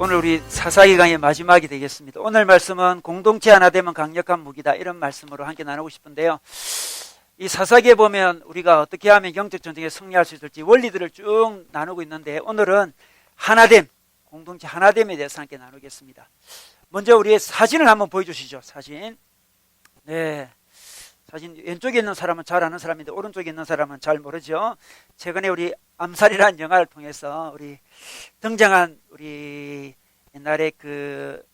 오늘 우리 사사기 강의 마지막이 되겠습니다. 오늘 말씀은 공동체 하나 되면 강력한 무기다, 이런 말씀으로 함께 나누고 싶은데요. 이 사사기에 보면 우리가 어떻게 하면 영적 전쟁에 승리할 수 있을지 원리들을 쭉 나누고 있는데, 오늘은 하나됨, 공동체 하나됨에 대해서 함께 나누겠습니다. 먼저 우리의 사진을 한번 보여주시죠. 사진. 네, 사진 왼쪽에 있는 사람은 잘 아는 사람인데 오른쪽에 있는 사람은 잘 모르죠. 최근에 우리 암살이라는 영화를 통해서 우리 등장한 우리 옛날에 그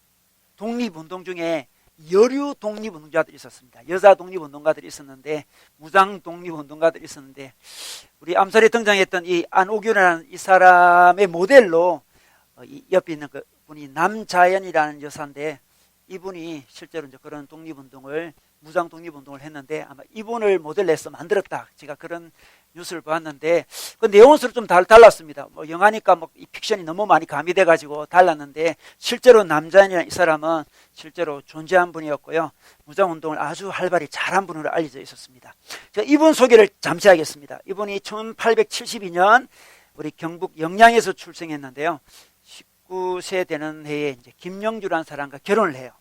독립운동 중에 여류 독립운동자들이 있었습니다. 여자 독립운동가들이 있었는데, 무장 독립운동가들이 있었는데, 우리 암살에 등장했던 이 안옥유라는 이 사람의 모델로 이 옆에 있는 그 분이 남자연이라는 여사인데, 이분이 실제로 이제 그런 독립운동을, 무장 독립운동을 했는데 아마 이분을 모델로 해서 만들었다, 제가 그런 뉴스를 보았는데, 그 내용은 서로 좀 달랐습니다. 뭐 영화니까 뭐 이 픽션이 너무 많이 가미돼 가지고 달랐는데, 실제로 남자연이라는 이 사람은 실제로 존재한 분이었고요, 무장 운동을 아주 활발히 잘한 분으로 알려져 있었습니다. 제가 이분 소개를 잠시 하겠습니다. 이분이 1872년 우리 경북 영양에서 출생했는데요, 19세 되는 해에 이제 김영주라는 사람과 결혼을 해요.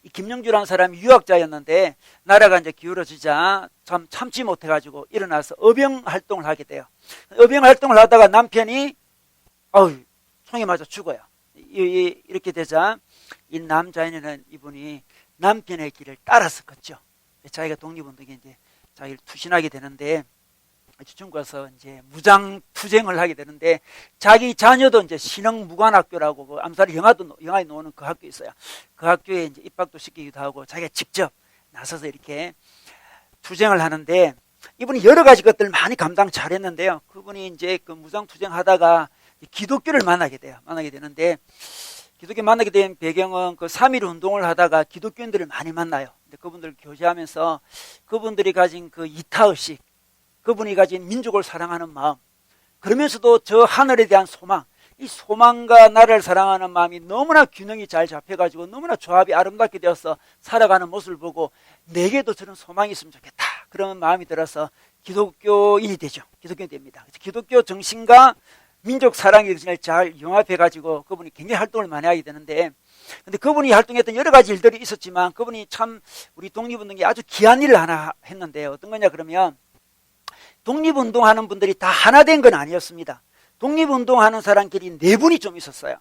이 김영주라는 사람이 유학자였는데 나라가 이제 기울어지자 참 참지 못해가지고 일어나서 의병 활동을 하게 돼요. 의병 활동을 하다가 남편이 총에 맞아 죽어요. 이렇게 되자 이 남자인은 이분이 남편의 길을 따라서 걷죠. 자기가 독립운동에 이제 자기를 투신하게 되는데, 중국에서 이제 무장 투쟁을 하게 되는데, 자기 자녀도 이제 신흥무관학교라고 그 암살의 영화에 나오는 그 학교 있어요. 그 학교에 이제 입학도 시키기도 하고 자기가 직접 나서서 이렇게 투쟁을 하는데, 이분이 여러 가지 것들을 많이 감당 잘했는데요. 그분이 이제 그 무장 투쟁하다가 기독교를 만나게 돼요. 만나게 되는데, 기독교 만나게 된 배경은 그 3.1 운동을 하다가 기독교인들을 많이 만나요. 근데 그분들을 교제하면서 그분들이 가진 그 이타의식, 그분이 가진 민족을 사랑하는 마음, 그러면서도 저 하늘에 대한 소망, 이 소망과 나라를 사랑하는 마음이 너무나 균형이 잘 잡혀가지고 너무나 조합이 아름답게 되어서 살아가는 모습을 보고, 내게도 저런 소망이 있으면 좋겠다, 그런 마음이 들어서 기독교인이 되죠. 기독교인이 됩니다. 기독교 정신과 민족 사랑의 정신을 잘 융합해가지고 그분이 굉장히 활동을 많이 하게 되는데, 근데 그분이 활동했던 여러 가지 일들이 있었지만 그분이 참 우리 독립운동에 아주 귀한 일을 하나 했는데, 어떤 거냐 그러면, 독립운동하는 분들이 다 하나 된 건 아니었습니다. 독립운동하는 사람끼리 내분이 좀 있었어요.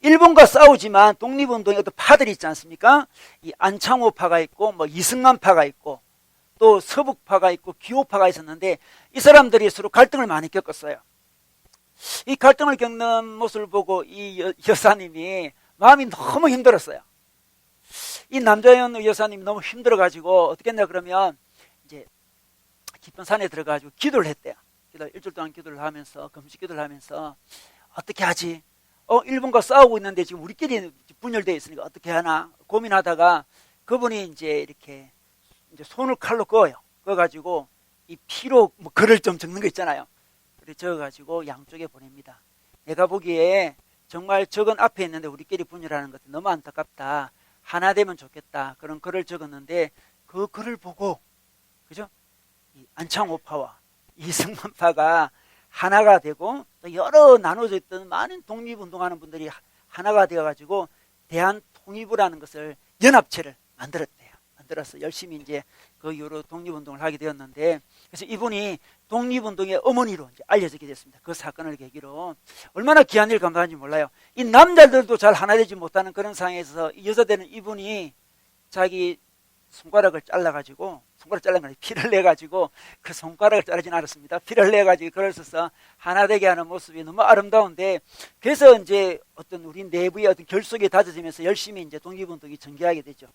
일본과 싸우지만 독립운동의 어떤 파들이 있지 않습니까? 이 안창호파가 있고 뭐 이승만파가 있고 또 서북파가 있고 기호파가 있었는데, 이 사람들이 서로 갈등을 많이 겪었어요. 이 갈등을 겪는 모습을 보고 이 여사님이 마음이 너무 힘들었어요. 이 남자연 여사님이 너무 힘들어가지고 어떻게 했냐 그러면, 이제 깊은 산에 들어가지고 기도를 했대요. 일주일 동안 기도를 하면서, 금식 기도를 하면서, 어떻게 하지? 일본과 싸우고 있는데 지금 우리끼리 분열되어 있으니까 어떻게 하나 고민하다가, 그분이 이제 이렇게 이제 손을 칼로 그어요. 그어가지고 이 피로 뭐 글을 좀 적는 거 있잖아요. 그래 적어가지고 양쪽에 보냅니다. 내가 보기에 정말 적은 앞에 있는데 우리끼리 분열하는 것도 너무 안타깝다, 하나 되면 좋겠다, 그런 글을 적었는데, 그 글을 보고, 그죠? 이 안창호파와 이승만파가 하나가 되고, 또 여러 나눠져 있던 많은 독립운동하는 분들이 하나가 되어가지고 대한통일부라는 것을, 연합체를 만들어서 열심히 이제 그 이후로 독립운동을 하게 되었는데, 그래서 이분이 독립운동의 어머니로 이제 알려지게 됐습니다. 그 사건을 계기로. 얼마나 귀한 일 감당하는지 몰라요. 이 남자들도 잘 하나 되지 못하는 그런 상황에서 이 여자들은 이분이 자기 손가락을 잘라가지고, 손가락 잘란 거 아니라 피를 내가지고, 그 손가락을 자르진 않았습니다. 피를 내가지고 글을 써서 하나 되게 하는 모습이 너무 아름다운데, 그래서 이제 어떤 우리 내부의 어떤 결속이 다져지면서 열심히 이제 독립운동이 전개하게 되죠.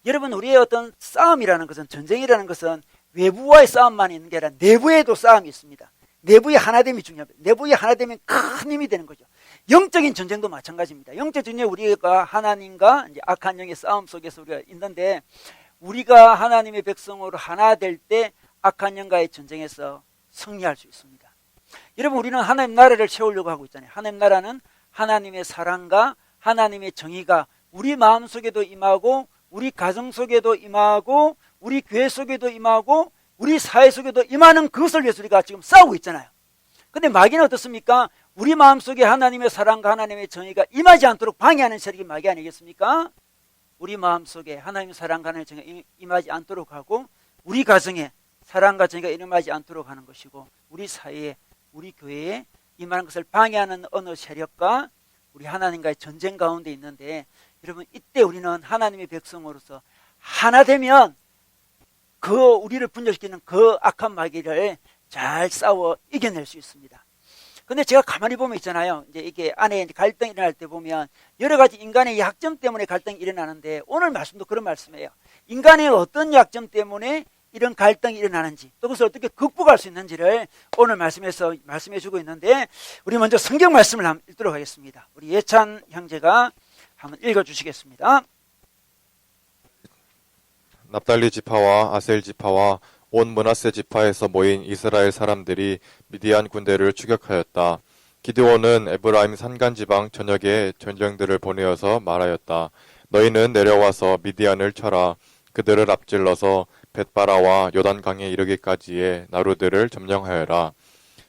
여러분, 우리의 어떤 싸움이라는 것은, 전쟁이라는 것은 외부와의 싸움만 있는 게 아니라 내부에도 싸움이 있습니다. 내부의 하나됨이 중요합니다. 내부의 하나됨이 큰 힘이 되는 거죠. 영적인 전쟁도 마찬가지입니다. 영적 전쟁, 우리가 하나님과 이제 악한 영의 싸움 속에서 우리가 있는데, 우리가 하나님의 백성으로 하나 될 때 악한 영과의 전쟁에서 승리할 수 있습니다. 여러분, 우리는 하나님 나라를 세우려고 하고 있잖아요. 하나님 나라는 하나님의 사랑과 하나님의 정의가 우리 마음 속에도 임하고, 우리 가정 속에도 임하고, 우리 교회 속에도 임하고, 우리 사회 속에도 임하는 그것을 위해서 우리가 지금 싸우고 있잖아요. 근데 마귀는 어떻습니까? 우리 마음속에 하나님의 사랑과 하나님의 정의가 임하지 않도록 방해하는 세력이 마귀 아니겠습니까? 우리 마음속에 하나님의 사랑과 하나님의 정의가 임하지 않도록 하고 우리 가정에 사랑과 정의가 임하지 않도록 하는 것이고 우리 사회에 우리 교회에 임하는 것을 방해하는 어느 세력과 우리 하나님과의 전쟁 가운데 있는데 여러분 이때 우리는 하나님의 백성으로서 하나 되면 그 우리를 분열시키는 그 악한 마귀를 잘 싸워 이겨낼 수 있습니다. 근데 제가 가만히 보면 있잖아요. 이제 이게 안에 갈등이 일어날 때 보면 여러 가지 인간의 약점 때문에 갈등이 일어나는데 오늘 말씀도 그런 말씀이에요. 인간의 어떤 약점 때문에 이런 갈등이 일어나는지 또 그것을 어떻게 극복할 수 있는지를 오늘 말씀에서 말씀해 주고 있는데 우리 먼저 성경 말씀을 한번 읽도록 하겠습니다. 우리 예찬 형제가 한번 읽어 주시겠습니다. 납달리 지파와 아셀 지파와 온 므낫세 지파에서 모인 이스라엘 사람들이 미디안 군대를 추격하였다. 기드온은 에브라임 산간 지방 전역에 전령들을 보내어서 말하였다. 너희는 내려와서 미디안을 쳐라. 그들을 앞질러서 벳바라와 요단강에 이르기까지의 나루들을 점령하여라.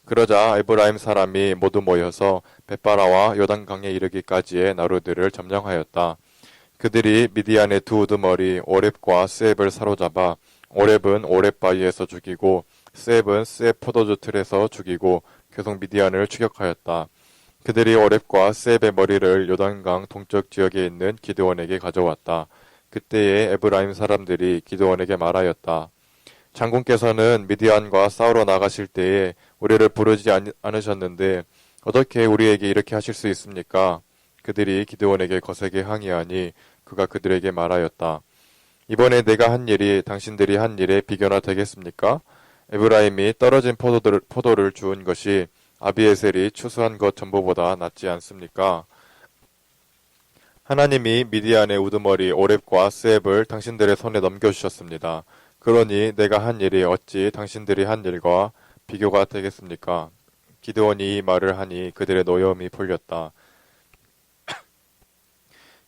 그러자 에브라임 사람이 모두 모여서 벳바라와 요단강에 이르기까지의 나루들을 점령하였다. 그들이 미디안의 두 우두머리 오렙과 스앱을 사로잡아 오렙은 오렙 바위에서 죽이고 스앱은 스앱 포도주 틀에서 죽이고 계속 미디안을 추격하였다. 그들이 오렙과 스앱의 머리를 요단강 동쪽 지역에 있는 기드온에게 가져왔다. 그때에 에브라임 사람들이 기드온에게 말하였다. 장군께서는 미디안과 싸우러 나가실 때에 우리를 부르지 않으셨는데 어떻게 우리에게 이렇게 하실 수 있습니까? 그들이 기드온에게 거세게 항의하니 그가 그들에게 말하였다. 이번에 내가 한 일이 당신들이 한 일에 비교나 되겠습니까? 에브라임이 떨어진 포도를 주운 것이 아비에셀이 추수한 것 전부보다 낫지 않습니까? 하나님이 미디안의 우두머리 오렙과 스앱을 당신들의 손에 넘겨주셨습니다. 그러니 내가 한 일이 어찌 당신들이 한 일과 비교가 되겠습니까? 기드온이 이 말을 하니 그들의 노여움이 풀렸다.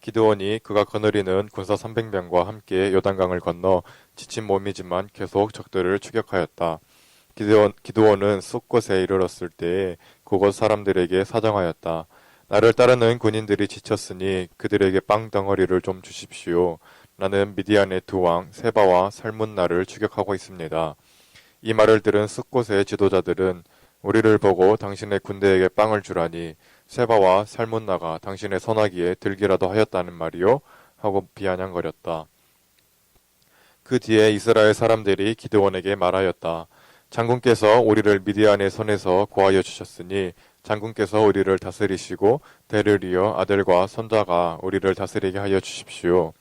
기드온이 그가 거느리는 군사 300명과 함께 요단강을 건너 지친 몸이지만 계속 적들을 추격하였다. 기드온은 숲곳에 이르렀을 때에 그곳 사람들에게 사정하였다. 나를 따르는 군인들이 지쳤으니 그들에게 빵 덩어리를 좀 주십시오. 나는 미디안의 두 왕 세바와 살문나를 추격하고 있습니다. 이 말을 들은 숲곳의 지도자들은 우리를 보고 당신의 군대에게 빵을 주라니 세바와 살문나가 당신의 선하기에 들기라도 하였다는 말이요? 하고 비아냥거렸다. 그 뒤에 이스라엘 사람들이 기드온에게 말하였다. 장군께서 우리를 미디안의 손에서 구하여 주셨으니 장군께서 우리를 다스리시고 대를 이어 아들과 손자가 우리를 다스리게 하여 주십시오.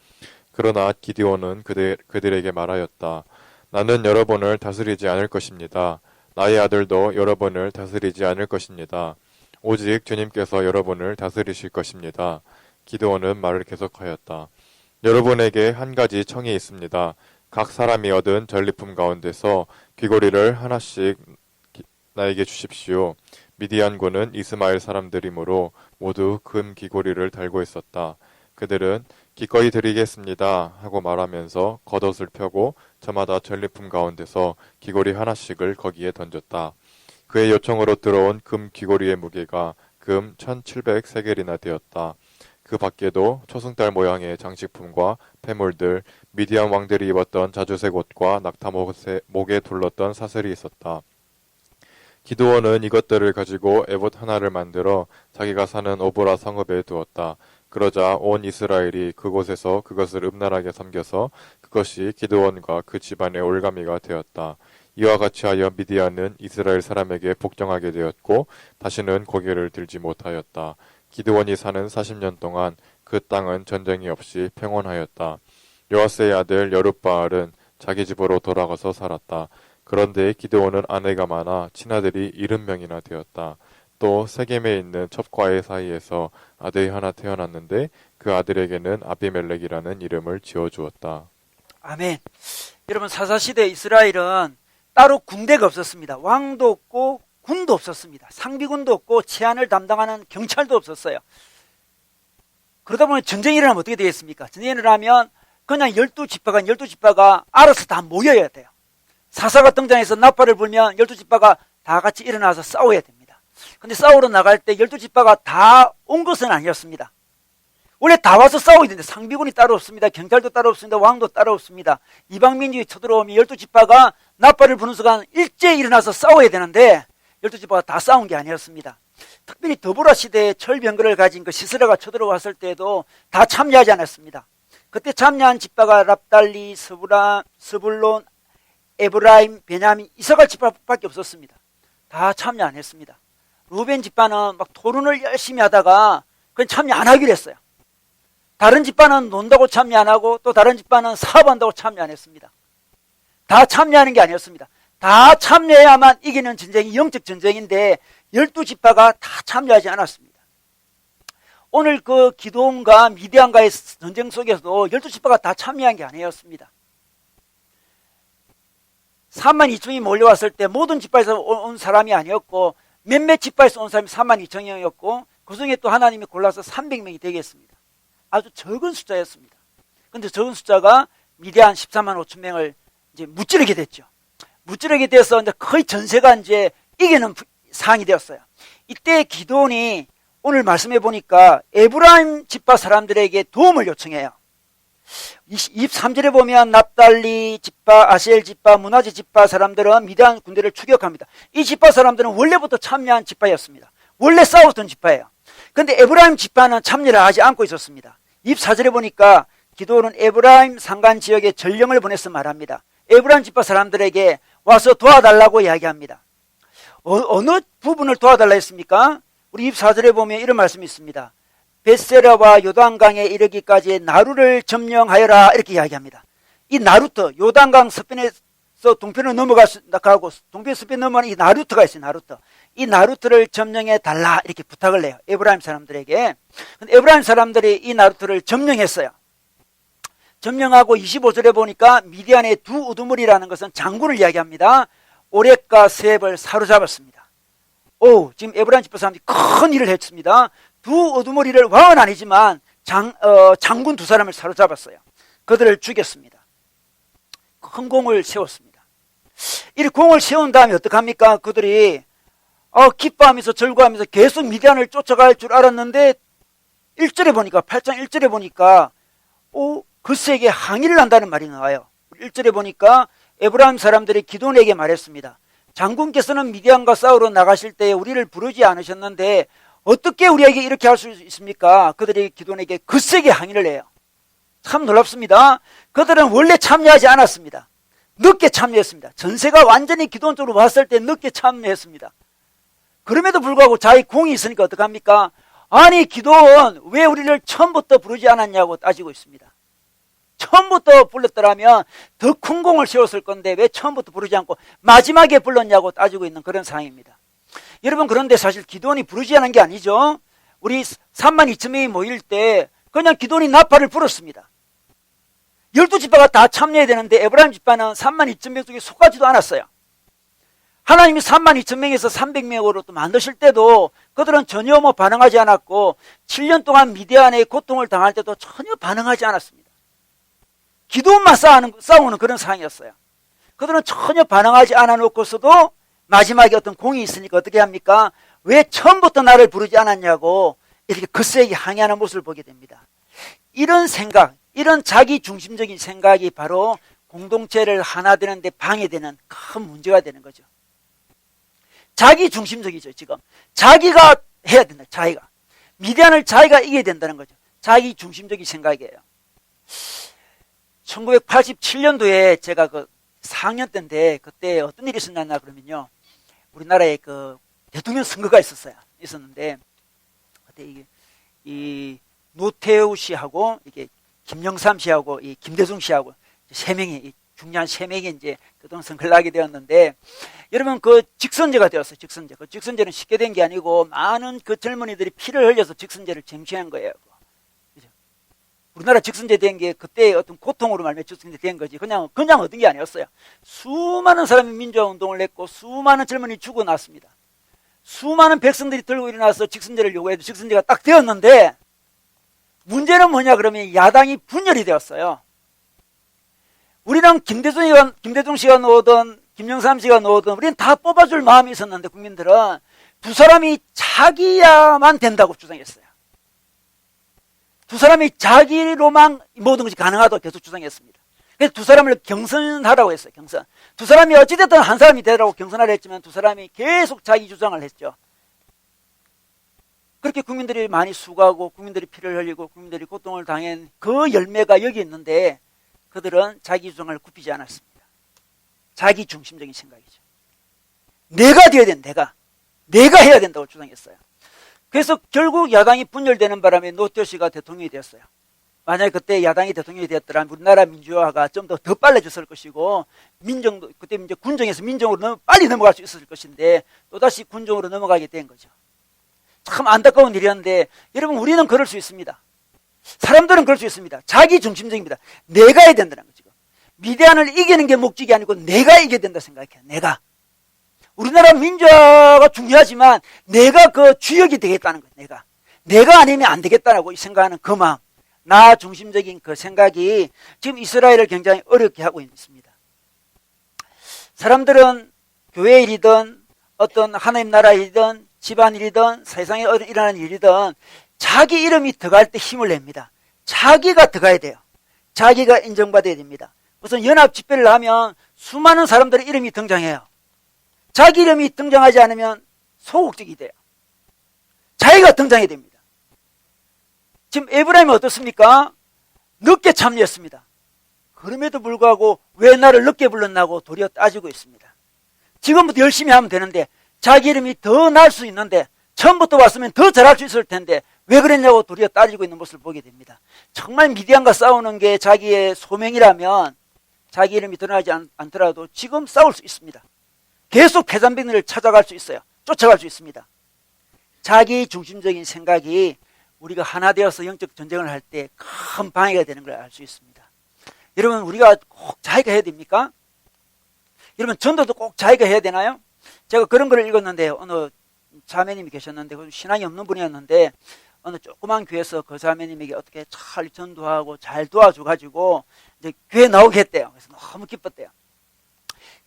그러나 기드온은 그들에게 말하였다. 나는 여러분을 다스리지 않을 것입니다. 나의 아들도 여러분을 다스리지 않을 것입니다. 오직 주님께서 여러분을 다스리실 것입니다. 기드온은 말을 계속하였다. 여러분에게 한 가지 청이 있습니다. 각 사람이 얻은 전리품 가운데서 귀고리를 하나씩 나에게 주십시오. 미디안군은 이스마엘 사람들이므로 모두 금 귀고리를 달고 있었다. 그들은 기꺼이 드리겠습니다 하고 말하면서 겉옷을 펴고 저마다 전리품 가운데서 귀고리 하나씩을 거기에 던졌다. 그의 요청으로 들어온 금 귀고리의 무게가 금 1700세겔이나 되었다. 그 밖에도 초승달 모양의 장식품과 폐물들, 미디안 왕들이 입었던 자주색 옷과 낙타 목에 둘렀던 사슬이 있었다. 기드온은 이것들을 가지고 에봇 하나를 만들어 자기가 사는 오보라 성읍에 두었다. 그러자 온 이스라엘이 그곳에서 그것을 음란하게 섬겨서 그것이 기드온과 그 집안의 올가미가 되었다. 이와 같이 하여 미디안은 이스라엘 사람에게 복종하게 되었고 다시는 고개를 들지 못하였다. 기드온이 사는 40년 동안 그 땅은 전쟁이 없이 평온하였다. 요아스의 아들 여룻바알은 자기 집으로 돌아가서 살았다. 그런데 기드온은 아내가 많아 친아들이 70명이나 되었다. 또 세겜에 있는 첩과의 사이에서 아들이 하나 태어났는데 그 아들에게는 아비멜렉이라는 이름을 지어주었다. 아멘. 여러분 사사시대 이스라엘은 따로 군대가 없었습니다. 왕도 없고 군도 없었습니다. 상비군도 없고 치안을 담당하는 경찰도 없었어요. 그러다 보면 전쟁이 일어나면 어떻게 되겠습니까? 전쟁이 일어나면 그냥 12지파가 알아서 다 모여야 돼요. 사사가 등장해서 나팔을 불면 12지파가 다 같이 일어나서 싸워야 됩니다. 근데 싸우러 나갈 때 12지파가 다 온 것은 아니었습니다. 원래 다 와서 싸워야 되는데 상비군이 따로 없습니다. 경찰도 따로 없습니다. 왕도 따로 없습니다. 이방민족이 쳐들어오면 12지파가 나팔을 부는 순간 일제히 일어나서 싸워야 되는데 12지파가 다 싸운 게 아니었습니다. 특별히 더보라 시대에 철병거를 가진 그 시스라가 쳐들어왔을 때도 다 참여하지 않았습니다. 그때 참여한 지파가 랍달리, 스불론, 에브라임, 베냐민, 이사갈 지파밖에 없었습니다. 다 참여 안 했습니다. 루벤 지파는 막 토론을 열심히 하다가 그냥 참여 안 하기로 했어요. 다른 지파는 논다고 참여 안 하고 또 다른 지파는 사업한다고 참여 안 했습니다. 다 참여하는 게 아니었습니다. 다 참여해야만 이기는 전쟁이 영적 전쟁인데 12지파가 다 참여하지 않았습니다. 오늘 그 기드온과 미디안과의 전쟁 속에서도 12지파가 다 참여한 게 아니었습니다. 3만 2천이 몰려왔을 때 모든 지파에서 온 사람이 아니었고 몇몇 지파에서 온 사람이 3만 2천 명이었고 그 중에 또 하나님이 골라서 300명이 되겠습니다. 아주 적은 숫자였습니다. 그런데 적은 숫자가 미디안 14만 5천 명을 이제 무찌르게 됐죠. 무찌르게 돼서 이제 거의 전세가 이제 이기는 상황이 되었어요. 이때 기드온이 오늘 말씀해 보니까 에브라임 지파 사람들에게 도움을 요청해요. 23절에 보면 납달리 지파, 아셀 지파, 문하세 지파 사람들은 미디안 군대를 추격합니다. 이 지파 사람들은 원래부터 참여한 지파였습니다. 원래 싸웠던 지파예요. 그런데 에브라임 지파는 참여를 하지 않고 있었습니다. 24절에 보니까 기드온은 에브라임 산간 지역에 전령을 보내서 말합니다. 에브라임 지파 사람들에게 와서 도와달라고 이야기합니다. 어느 부분을 도와달라 했습니까? 우리 24절에 보면 이런 말씀이 있습니다. 벳세라와 요단강에 이르기까지 나루를 점령하여라 이렇게 이야기합니다. 이 나루터, 요단강 서편에서 동편으로 넘어가고 동편 서편 넘어가는 이 나루터가 있어요. 나루터. 이 나루터를 점령해 달라 이렇게 부탁을 해요. 에브라임 사람들에게. 근데 에브라임 사람들이 이 나루터를 점령했어요. 점령하고 25절에 보니까 미디안의 두 우두머리라는 것은 장군을 이야기합니다. 오렉과 세heb을 사로잡았습니다. 지금 에브라임 지파 사람들이 큰 일을 했습니다. 두 우두머리를 왕은 아니지만 장군 두 사람을 사로잡았어요. 그들을 죽였습니다. 큰 공을 세웠습니다. 이 공을 세운 다음에 어떡합니까? 그들이 기뻐하면서 절구하면서 계속 미디안을 쫓아갈 줄 알았는데 1절에 보니까 8장 1절에 보니까 그세에게 항의를 한다는 말이 나와요. 1절에 보니까 에브라임 사람들이 기드온에게 말했습니다. 장군께서는 미디안과 싸우러 나가실 때 우리를 부르지 않으셨는데 어떻게 우리에게 이렇게 할 수 있습니까? 그들이 기드온에게 거세게 항의를 해요. 참 놀랍습니다. 그들은 원래 참여하지 않았습니다. 늦게 참여했습니다. 전세가 완전히 기드온 쪽으로 왔을 때 늦게 참여했습니다. 그럼에도 불구하고 자기 공이 있으니까 어떡합니까? 아니 기드온 왜 우리를 처음부터 부르지 않았냐고 따지고 있습니다. 처음부터 불렀더라면 더 큰 공을 세웠을 건데 왜 처음부터 부르지 않고 마지막에 불렀냐고 따지고 있는 그런 상황입니다. 여러분 그런데 사실 기드온이 부르지 않은 게 아니죠. 우리 3만 2천 명이 모일 때 그냥 기드온이 나팔을 불었습니다. 12지파가 다 참여해야 되는데 에브라임 지파는 3만 2천 명 속에 속하지도 않았어요. 하나님이 3만 2천 명에서 300명으로 또 만드실 때도 그들은 전혀 반응하지 않았고 7년 동안 미디안의 고통을 당할 때도 전혀 반응하지 않았습니다. 기드온만 싸우는 그런 상황이었어요. 그들은 전혀 반응하지 않아 놓고서도 마지막에 어떤 공이 있으니까 어떻게 합니까? 왜 처음부터 나를 부르지 않았냐고 이렇게 거세게 항의하는 모습을 보게 됩니다. 이런 생각, 이런 자기 중심적인 생각이 바로 공동체를 하나 되는데 방해되는 큰 문제가 되는 거죠. 자기 중심적이죠. 지금 자기가 해야 된다. 자기가 미디안을 자기가 이겨야 된다는 거죠. 자기 중심적인 생각이에요. 1987년도에 제가 4학년 때인데 그때 어떤 일이 있었나 그러면요. 우리나라에 대통령 선거가 있었는데 그때 이 노태우 씨하고 이게 김영삼 씨하고 이 김대중 씨하고 세 명이 중요한 세 명이 이제 대통령 선거를 하게 되었는데 여러분 직선제가 되었어요. 직선제. 그 직선제는 쉽게 된 게 아니고 많은 젊은이들이 피를 흘려서 직선제를 쟁취한 거예요. 우리나라 직선제 된 게 그때 어떤 고통으로 말미암아 직선제 된 거지 그냥 얻은 게 아니었어요. 수많은 사람이 민주화 운동을 했고 수많은 젊은이 죽어났습니다. 수많은 백성들이 들고 일어나서 직선제를 요구해도 직선제가 딱 되었는데 문제는 뭐냐 그러면 야당이 분열이 되었어요. 우리는 김대중 씨가 넣었던 김영삼 씨가 넣었던 우리는 다 뽑아줄 마음이 있었는데 국민들은 두 사람이 자기야만 된다고 주장했어요. 두 사람이 자기로만 모든 것이 가능하다고 계속 주장했습니다. 그래서 두 사람을 경선하라고 했어요. 경선. 두 사람이 어찌됐든 한 사람이 되라고 경선하라 했지만 두 사람이 계속 자기 주장을 했죠. 그렇게 국민들이 많이 수고하고 국민들이 피를 흘리고 국민들이 고통을 당한 그 열매가 여기 있는데 그들은 자기 주장을 굽히지 않았습니다. 자기 중심적인 생각이죠. 내가 되어야 된다. 내가 해야 된다고 주장했어요. 그래서 결국 야당이 분열되는 바람에 노태우 씨가 대통령이 되었어요. 만약에 그때 야당이 대통령이 되었더라면 우리나라 민주화가 좀 더 빨라졌을 것이고 민정도 그때 이제 군정에서 민정으로 빨리 넘어갈 수 있었을 것인데 또다시 군정으로 넘어가게 된 거죠. 참 안타까운 일이었는데 여러분 우리는 그럴 수 있습니다. 사람들은 그럴 수 있습니다. 자기 중심적입니다. 내가 해야 된다는 거죠. 미대안을 이기는 게 목적이 아니고 내가 이겨야 된다 생각해요. 내가. 우리나라 민주화가 중요하지만 내가 그 주역이 되겠다는 거예요. 내가 아니면 안 되겠다라고 생각하는 그 마음. 나 중심적인 그 생각이 지금 이스라엘을 굉장히 어렵게 하고 있습니다. 사람들은 교회 일이든 어떤 하나님 나라 일이든 집안일이든 세상에 일어나는 일이든 자기 이름이 들어갈 때 힘을 냅니다. 자기가 들어가야 돼요. 자기가 인정받아야 됩니다. 우선 연합 집회를 하면 수많은 사람들의 이름이 등장해요. 자기 이름이 등장하지 않으면 소극적이 돼요. 자기가 등장해야 됩니다. 지금 에브라임이 어떻습니까? 늦게 참여했습니다. 그럼에도 불구하고 왜 나를 늦게 불렀나고 도리어 따지고 있습니다. 지금부터 열심히 하면 되는데 자기 이름이 더 날 수 있는데 처음부터 왔으면 더 잘할 수 있을 텐데 왜 그랬냐고 도리어 따지고 있는 모습을 보게 됩니다. 정말 미디안과 싸우는 게 자기의 소명이라면 자기 이름이 드러나지 않더라도 지금 싸울 수 있습니다. 계속 패잔병들을 찾아갈 수 있어요. 쫓아갈 수 있습니다. 자기 중심적인 생각이 우리가 하나 되어서 영적 전쟁을 할 때 큰 방해가 되는 걸 알 수 있습니다. 여러분 우리가 꼭 자기가 해야 됩니까? 여러분 전도도 꼭 자기가 해야 되나요? 제가 그런 걸 읽었는데 어느 자매님이 계셨는데 신앙이 없는 분이었는데 어느 조그만 교회에서 그 자매님에게 어떻게 잘 전도하고 잘 도와줘가지고 이제 교회 나오게 했대요. 그래서 너무 기뻤대요.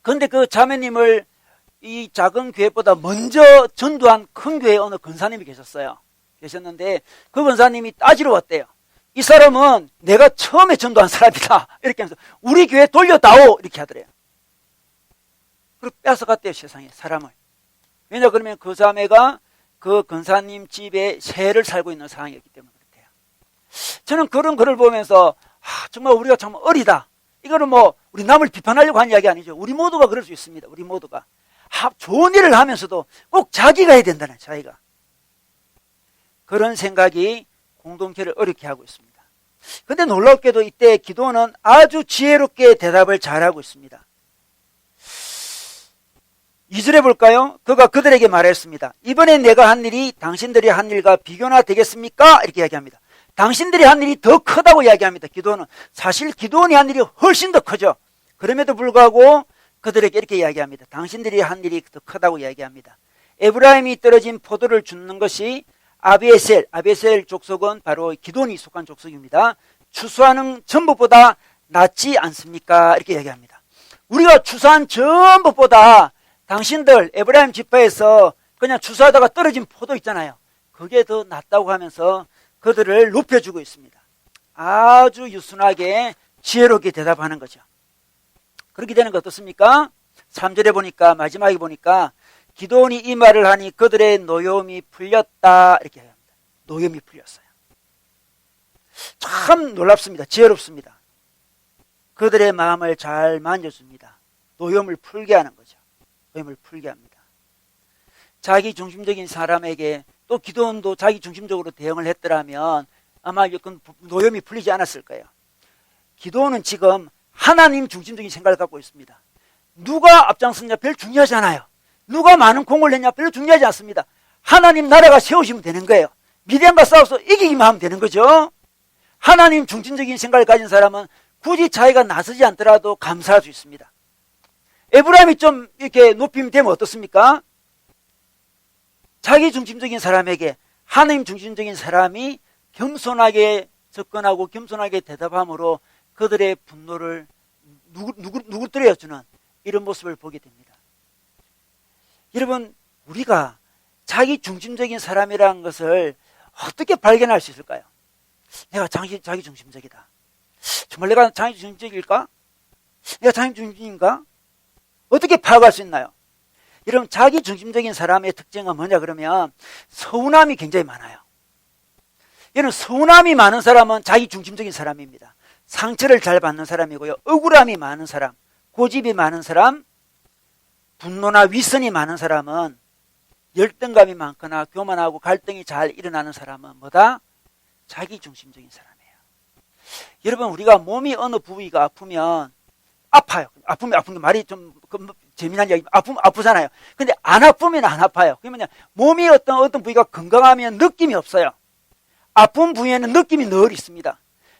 그런데 그 자매님을 이 작은 교회보다 먼저 전도한 큰 교회에 어느 권사님이 계셨는데 그 권사님이 따지러 왔대요. 이 사람은 내가 처음에 전도한 사람이다. 이렇게 하면서 우리 교회 돌려다오 이렇게 하더래요. 그리고 뺏어갔대요. 세상에 사람을. 왜냐 그러면 그 자매가 그 권사님 집에 새를 살고 있는 상황이었기 때문에 그렇대요. 저는 그런 글을 보면서 정말 우리가 참 어리다. 이거는 뭐 우리 남을 비판하려고 한 이야기 아니죠. 우리 모두가 그럴 수 있습니다. 우리 모두가. 좋은 일을 하면서도 꼭 자기가 해야 된다는 자기가. 그런 생각이 공동체를 어렵게 하고 있습니다. 그런데 놀랍게도 이때 기도는 아주 지혜롭게 대답을 잘하고 있습니다. 2절에 볼까요? 그가 그들에게 말했습니다. 이번에 내가 한 일이 당신들이 한 일과 비교나 되겠습니까? 이렇게 이야기합니다. 당신들이 한 일이 더 크다고 이야기합니다. 기도는. 사실 기도원이 한 일이 훨씬 더 크죠. 그럼에도 불구하고 그들에게 이렇게 이야기합니다. 당신들이 한 일이 더 크다고 이야기합니다. 에브라임이 떨어진 포도를 줍는 것이 아비에셀 족속은 바로 기도원이 속한 족속입니다. 추수하는 전부보다 낫지 않습니까? 이렇게 이야기합니다. 우리가 추수한 전부보다 당신들 에브라임 지파에서 그냥 추수하다가 떨어진 포도 있잖아요. 그게 더 낫다고 하면서 그들을 높여주고 있습니다. 아주 유순하게 지혜롭게 대답하는 거죠. 그렇게 되는 거 어떻습니까? 3절에 보니까 마지막에 보니까 기도원이 이 말을 하니 그들의 노여움이 풀렸다 이렇게 합니다. 노여움이 풀렸어요. 참 놀랍습니다. 지혜롭습니다. 그들의 마음을 잘 만져줍니다. 노여움을 풀게 하는 거죠. 노여움을 풀게 합니다. 자기 중심적인 사람에게 또 기도원도 자기 중심적으로 대응을 했더라면 아마 노여움이 풀리지 않았을 거예요. 기도원은 지금 하나님 중심적인 생각을 갖고 있습니다. 누가 앞장섰냐 별로 중요하지 않아요. 누가 많은 공을 냈냐 별로 중요하지 않습니다. 하나님 나라가 세우시면 되는 거예요. 미디안과 싸워서 이기기만 하면 되는 거죠. 하나님 중심적인 생각을 가진 사람은 굳이 자기가 나서지 않더라도 감사할 수 있습니다. 에브라임이 좀 이렇게 높이면 되면 어떻습니까? 자기 중심적인 사람에게 하나님 중심적인 사람이 겸손하게 접근하고 겸손하게 대답함으로 그들의 분노를 누구들에게 주는 이런 모습을 보게 됩니다. 여러분 우리가 자기 중심적인 사람이라는 것을 어떻게 발견할 수 있을까요? 내가 자기 중심적이다. 정말 내가 자기 중심적일까? 내가 자기 중심인가? 어떻게 파악할 수 있나요? 여러분, 자기 중심적인 사람의 특징은 뭐냐 그러면 서운함이 굉장히 많아요. 여러분, 서운함이 많은 사람은 자기 중심적인 사람입니다. 상처를 잘 받는 사람이고요. 억울함이 많은 사람, 고집이 많은 사람, 분노나 위선이 많은 사람은, 열등감이 많거나 교만하고 갈등이 잘 일어나는 사람은 뭐다? 자기 중심적인 사람이에요. 여러분, 우리가 몸이 어느 부위가 아프면 아파요. 아프면 아픈 게 말이 좀 재미난 이야기, 아프면 아프잖아요. 근데 안 아프면 안 아파요. 그러면 몸이 어떤 부위가 건강하면 느낌이 없어요. 아픈 부위에는 느낌이 늘 있습니다.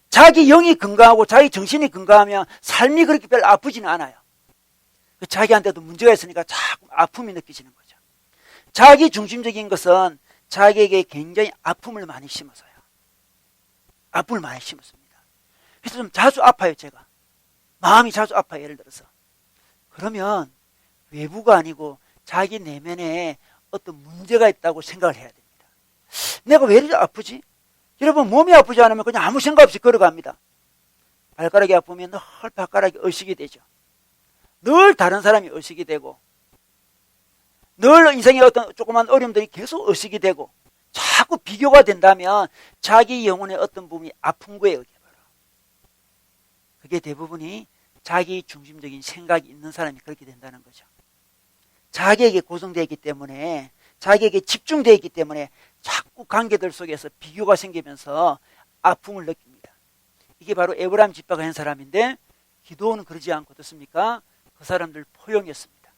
자기 영이 건강하고 자기 정신이 건강하면 삶이 그렇게 별로 아프지는 않아요. 자기한테도 문제가 있으니까 자꾸 아픔이 느껴지는 거죠. 자기 중심적인 것은 자기에게 굉장히 아픔을 많이 심어서요. 아픔을 많이 심었습니다. 그래서 좀 자주 아파요, 제가. 마음이 자주 아파요, 예를 들어서. 그러면 외부가 아니고 자기 내면에 어떤 문제가 있다고 생각을 해야 됩니다. 내가 왜 이렇게 아프지? 여러분, 몸이 아프지 않으면 그냥 아무 생각 없이 걸어갑니다. 발가락이 아프면 늘 발가락이 의식이 되죠. 늘 다른 사람이 의식이 되고, 늘 인생의 어떤 조그만 어려움들이 계속 의식이 되고, 자꾸 비교가 된다면 자기 영혼의 어떤 부분이 아픈 거예요. 그게 대부분이 자기 중심적인 생각이 있는 사람이 그렇게 된다는 거죠. 자기에게 고정되어 있기 때문에, 자기에게 집중되어 있기 때문에 자꾸 관계들 속에서 비교가 생기면서 아픔을 느낍니다. 이게 바로 에브라임 집파가 한 사람인데, 기도는 그러지 않고 어떻습니까? 그 사람들 포용했습니다.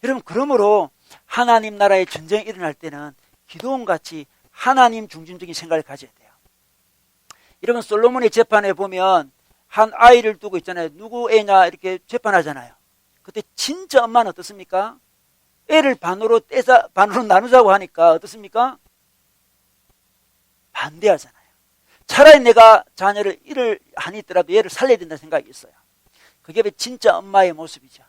여러분, 그러므로 하나님 나라의 전쟁이 일어날 때는 기도원 같이 하나님 중심적인 생각을 가져야 돼요. 여러분, 솔로몬의 재판에 보면 한 아이를 두고 있잖아요. 누구 애냐 이렇게 재판하잖아요. 그때 진짜 엄마는 어떻습니까? 애를 반으로 나누자고 하니까 어떻습니까? 반대하잖아요. 차라리 내가 자녀를 일을 하니더라도 얘를 살려야 된다는 생각이 있어요. 그게 진짜 엄마의 모습이죠.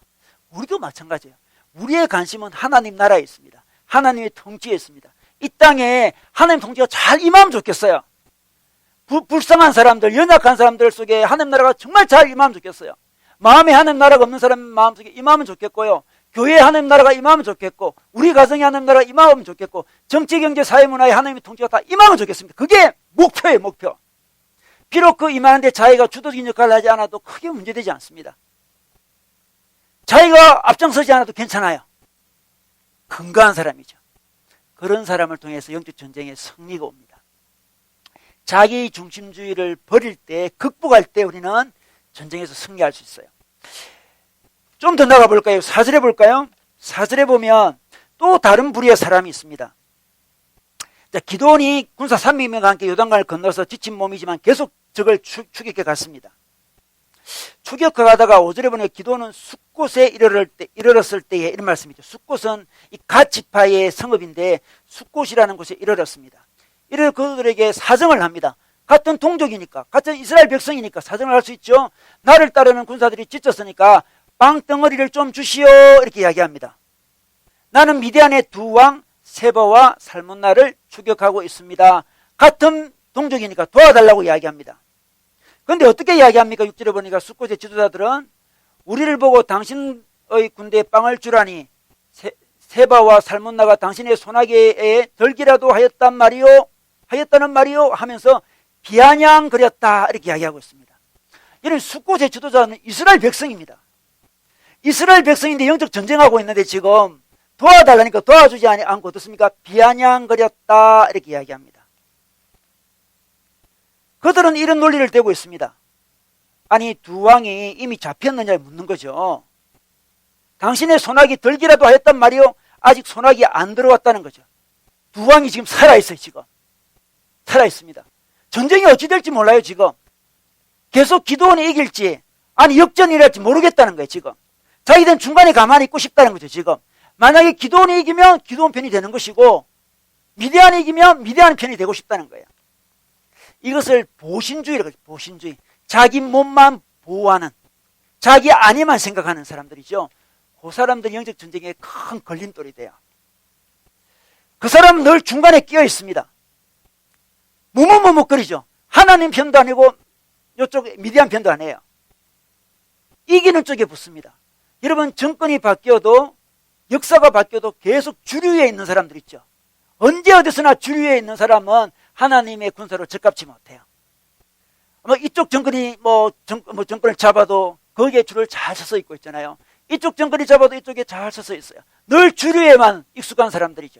우리도 마찬가지예요. 우리의 관심은 하나님 나라에 있습니다. 하나님의 통치에 있습니다. 이 땅에 하나님 통치가 잘 임하면 좋겠어요. 불쌍한 사람들, 연약한 사람들 속에 하나님 나라가 정말 잘 임하면 좋겠어요. 마음에 하나님 나라가 없는 사람 마음속에 임하면 좋겠고요. 교회에 하나님 나라가 임하면 좋겠고, 우리 가정에 하나님 나라가 임하면 좋겠고, 정치, 경제, 사회, 문화에 하나님의 통치가 다 임하면 좋겠습니다. 그게 목표예요, 목표. 비록 그 임하는데 자기가 주도적인 역할을 하지 않아도 크게 문제되지 않습니다. 자기가 앞장서지 않아도 괜찮아요. 건강한 사람이죠. 그런 사람을 통해서 영적 전쟁에 승리가 옵니다. 자기 중심주의를 버릴 때, 극복할 때 우리는 전쟁에서 승리할 수 있어요. 좀 더 나가 볼까요? 4절에 볼까요? 4절에 보면 또 다른 부류의 사람이 있습니다. 자, 기드온이 군사 300명과 함께 요단강을 건너서 지친 몸이지만 계속 적을 추격해 갔습니다. 추격해 가다가 5절에 보면 기드온은 숫곳에 이르렀을 때에 이런 말씀이죠. 숫곳은 이 갓 지파의 성읍인데 숫곳이라는 곳에 이르렀습니다. 이를 그들에게 사정을 합니다. 같은 동족이니까, 같은 이스라엘 백성이니까 사정을 할 수 있죠. 나를 따르는 군사들이 지쳤으니까 빵덩어리를 좀 주시오, 이렇게 이야기합니다. 나는 미디안의 두 왕 세바와 살문나를 추격하고 있습니다. 같은 동족이니까 도와달라고 이야기합니다. 그런데 어떻게 이야기합니까? 6절에 보니까 숫곳의 지도자들은 우리를 보고 당신의 군대에 빵을 주라니 세바와 살문나가 당신의 소나기에 덜기라도 하였다는 말이요 하면서 비아냥거렸다, 이렇게 이야기하고 있습니다. 이런 숫곳의 지도자는 이스라엘 백성입니다. 이스라엘 백성인데 영적 전쟁하고 있는데 지금 도와달라니까 도와주지 않고 어떻습니까? 비아냥거렸다, 이렇게 이야기합니다. 그들은 이런 논리를 대고 있습니다. 아니, 두 왕이 이미 잡혔느냐 묻는 거죠. 당신의 소나기 들기라도 하였단 말이요? 아직 소나기 안 들어왔다는 거죠. 두 왕이 지금 살아있어요. 지금 살아있습니다. 전쟁이 어찌 될지 몰라요. 지금 계속 기드온이 이길지 아니 역전이 일어날지 모르겠다는 거예요. 지금 자기들은 중간에 가만히 있고 싶다는 거죠. 지금 만약에 기드온이 이기면 기드온 편이 되는 것이고, 미디안이 이기면 미디안 편이 되고 싶다는 거예요. 이것을 보신주의라고 하죠. 보신주의. 자기 몸만 보호하는, 자기 안위만 생각하는 사람들이죠. 그 사람들이 영적 전쟁에 큰 걸림돌이 돼요. 그 사람은 늘 중간에 끼어 있습니다. 무무무무거리죠. 하나님 편도 아니고 이쪽 미디안 편도 아니에요. 이기는 쪽에 붙습니다. 여러분, 정권이 바뀌어도, 역사가 바뀌어도 계속 주류에 있는 사람들 있죠. 언제 어디서나 주류에 있는 사람은 하나님의 군사로 적합치 못해요. 이쪽 정권이 정권을 잡아도 거기에 줄을 잘 서서 있고 있잖아요. 이쪽 정권이 잡아도 이쪽에 잘 서서 있어요. 늘 주류에만 익숙한 사람들이죠.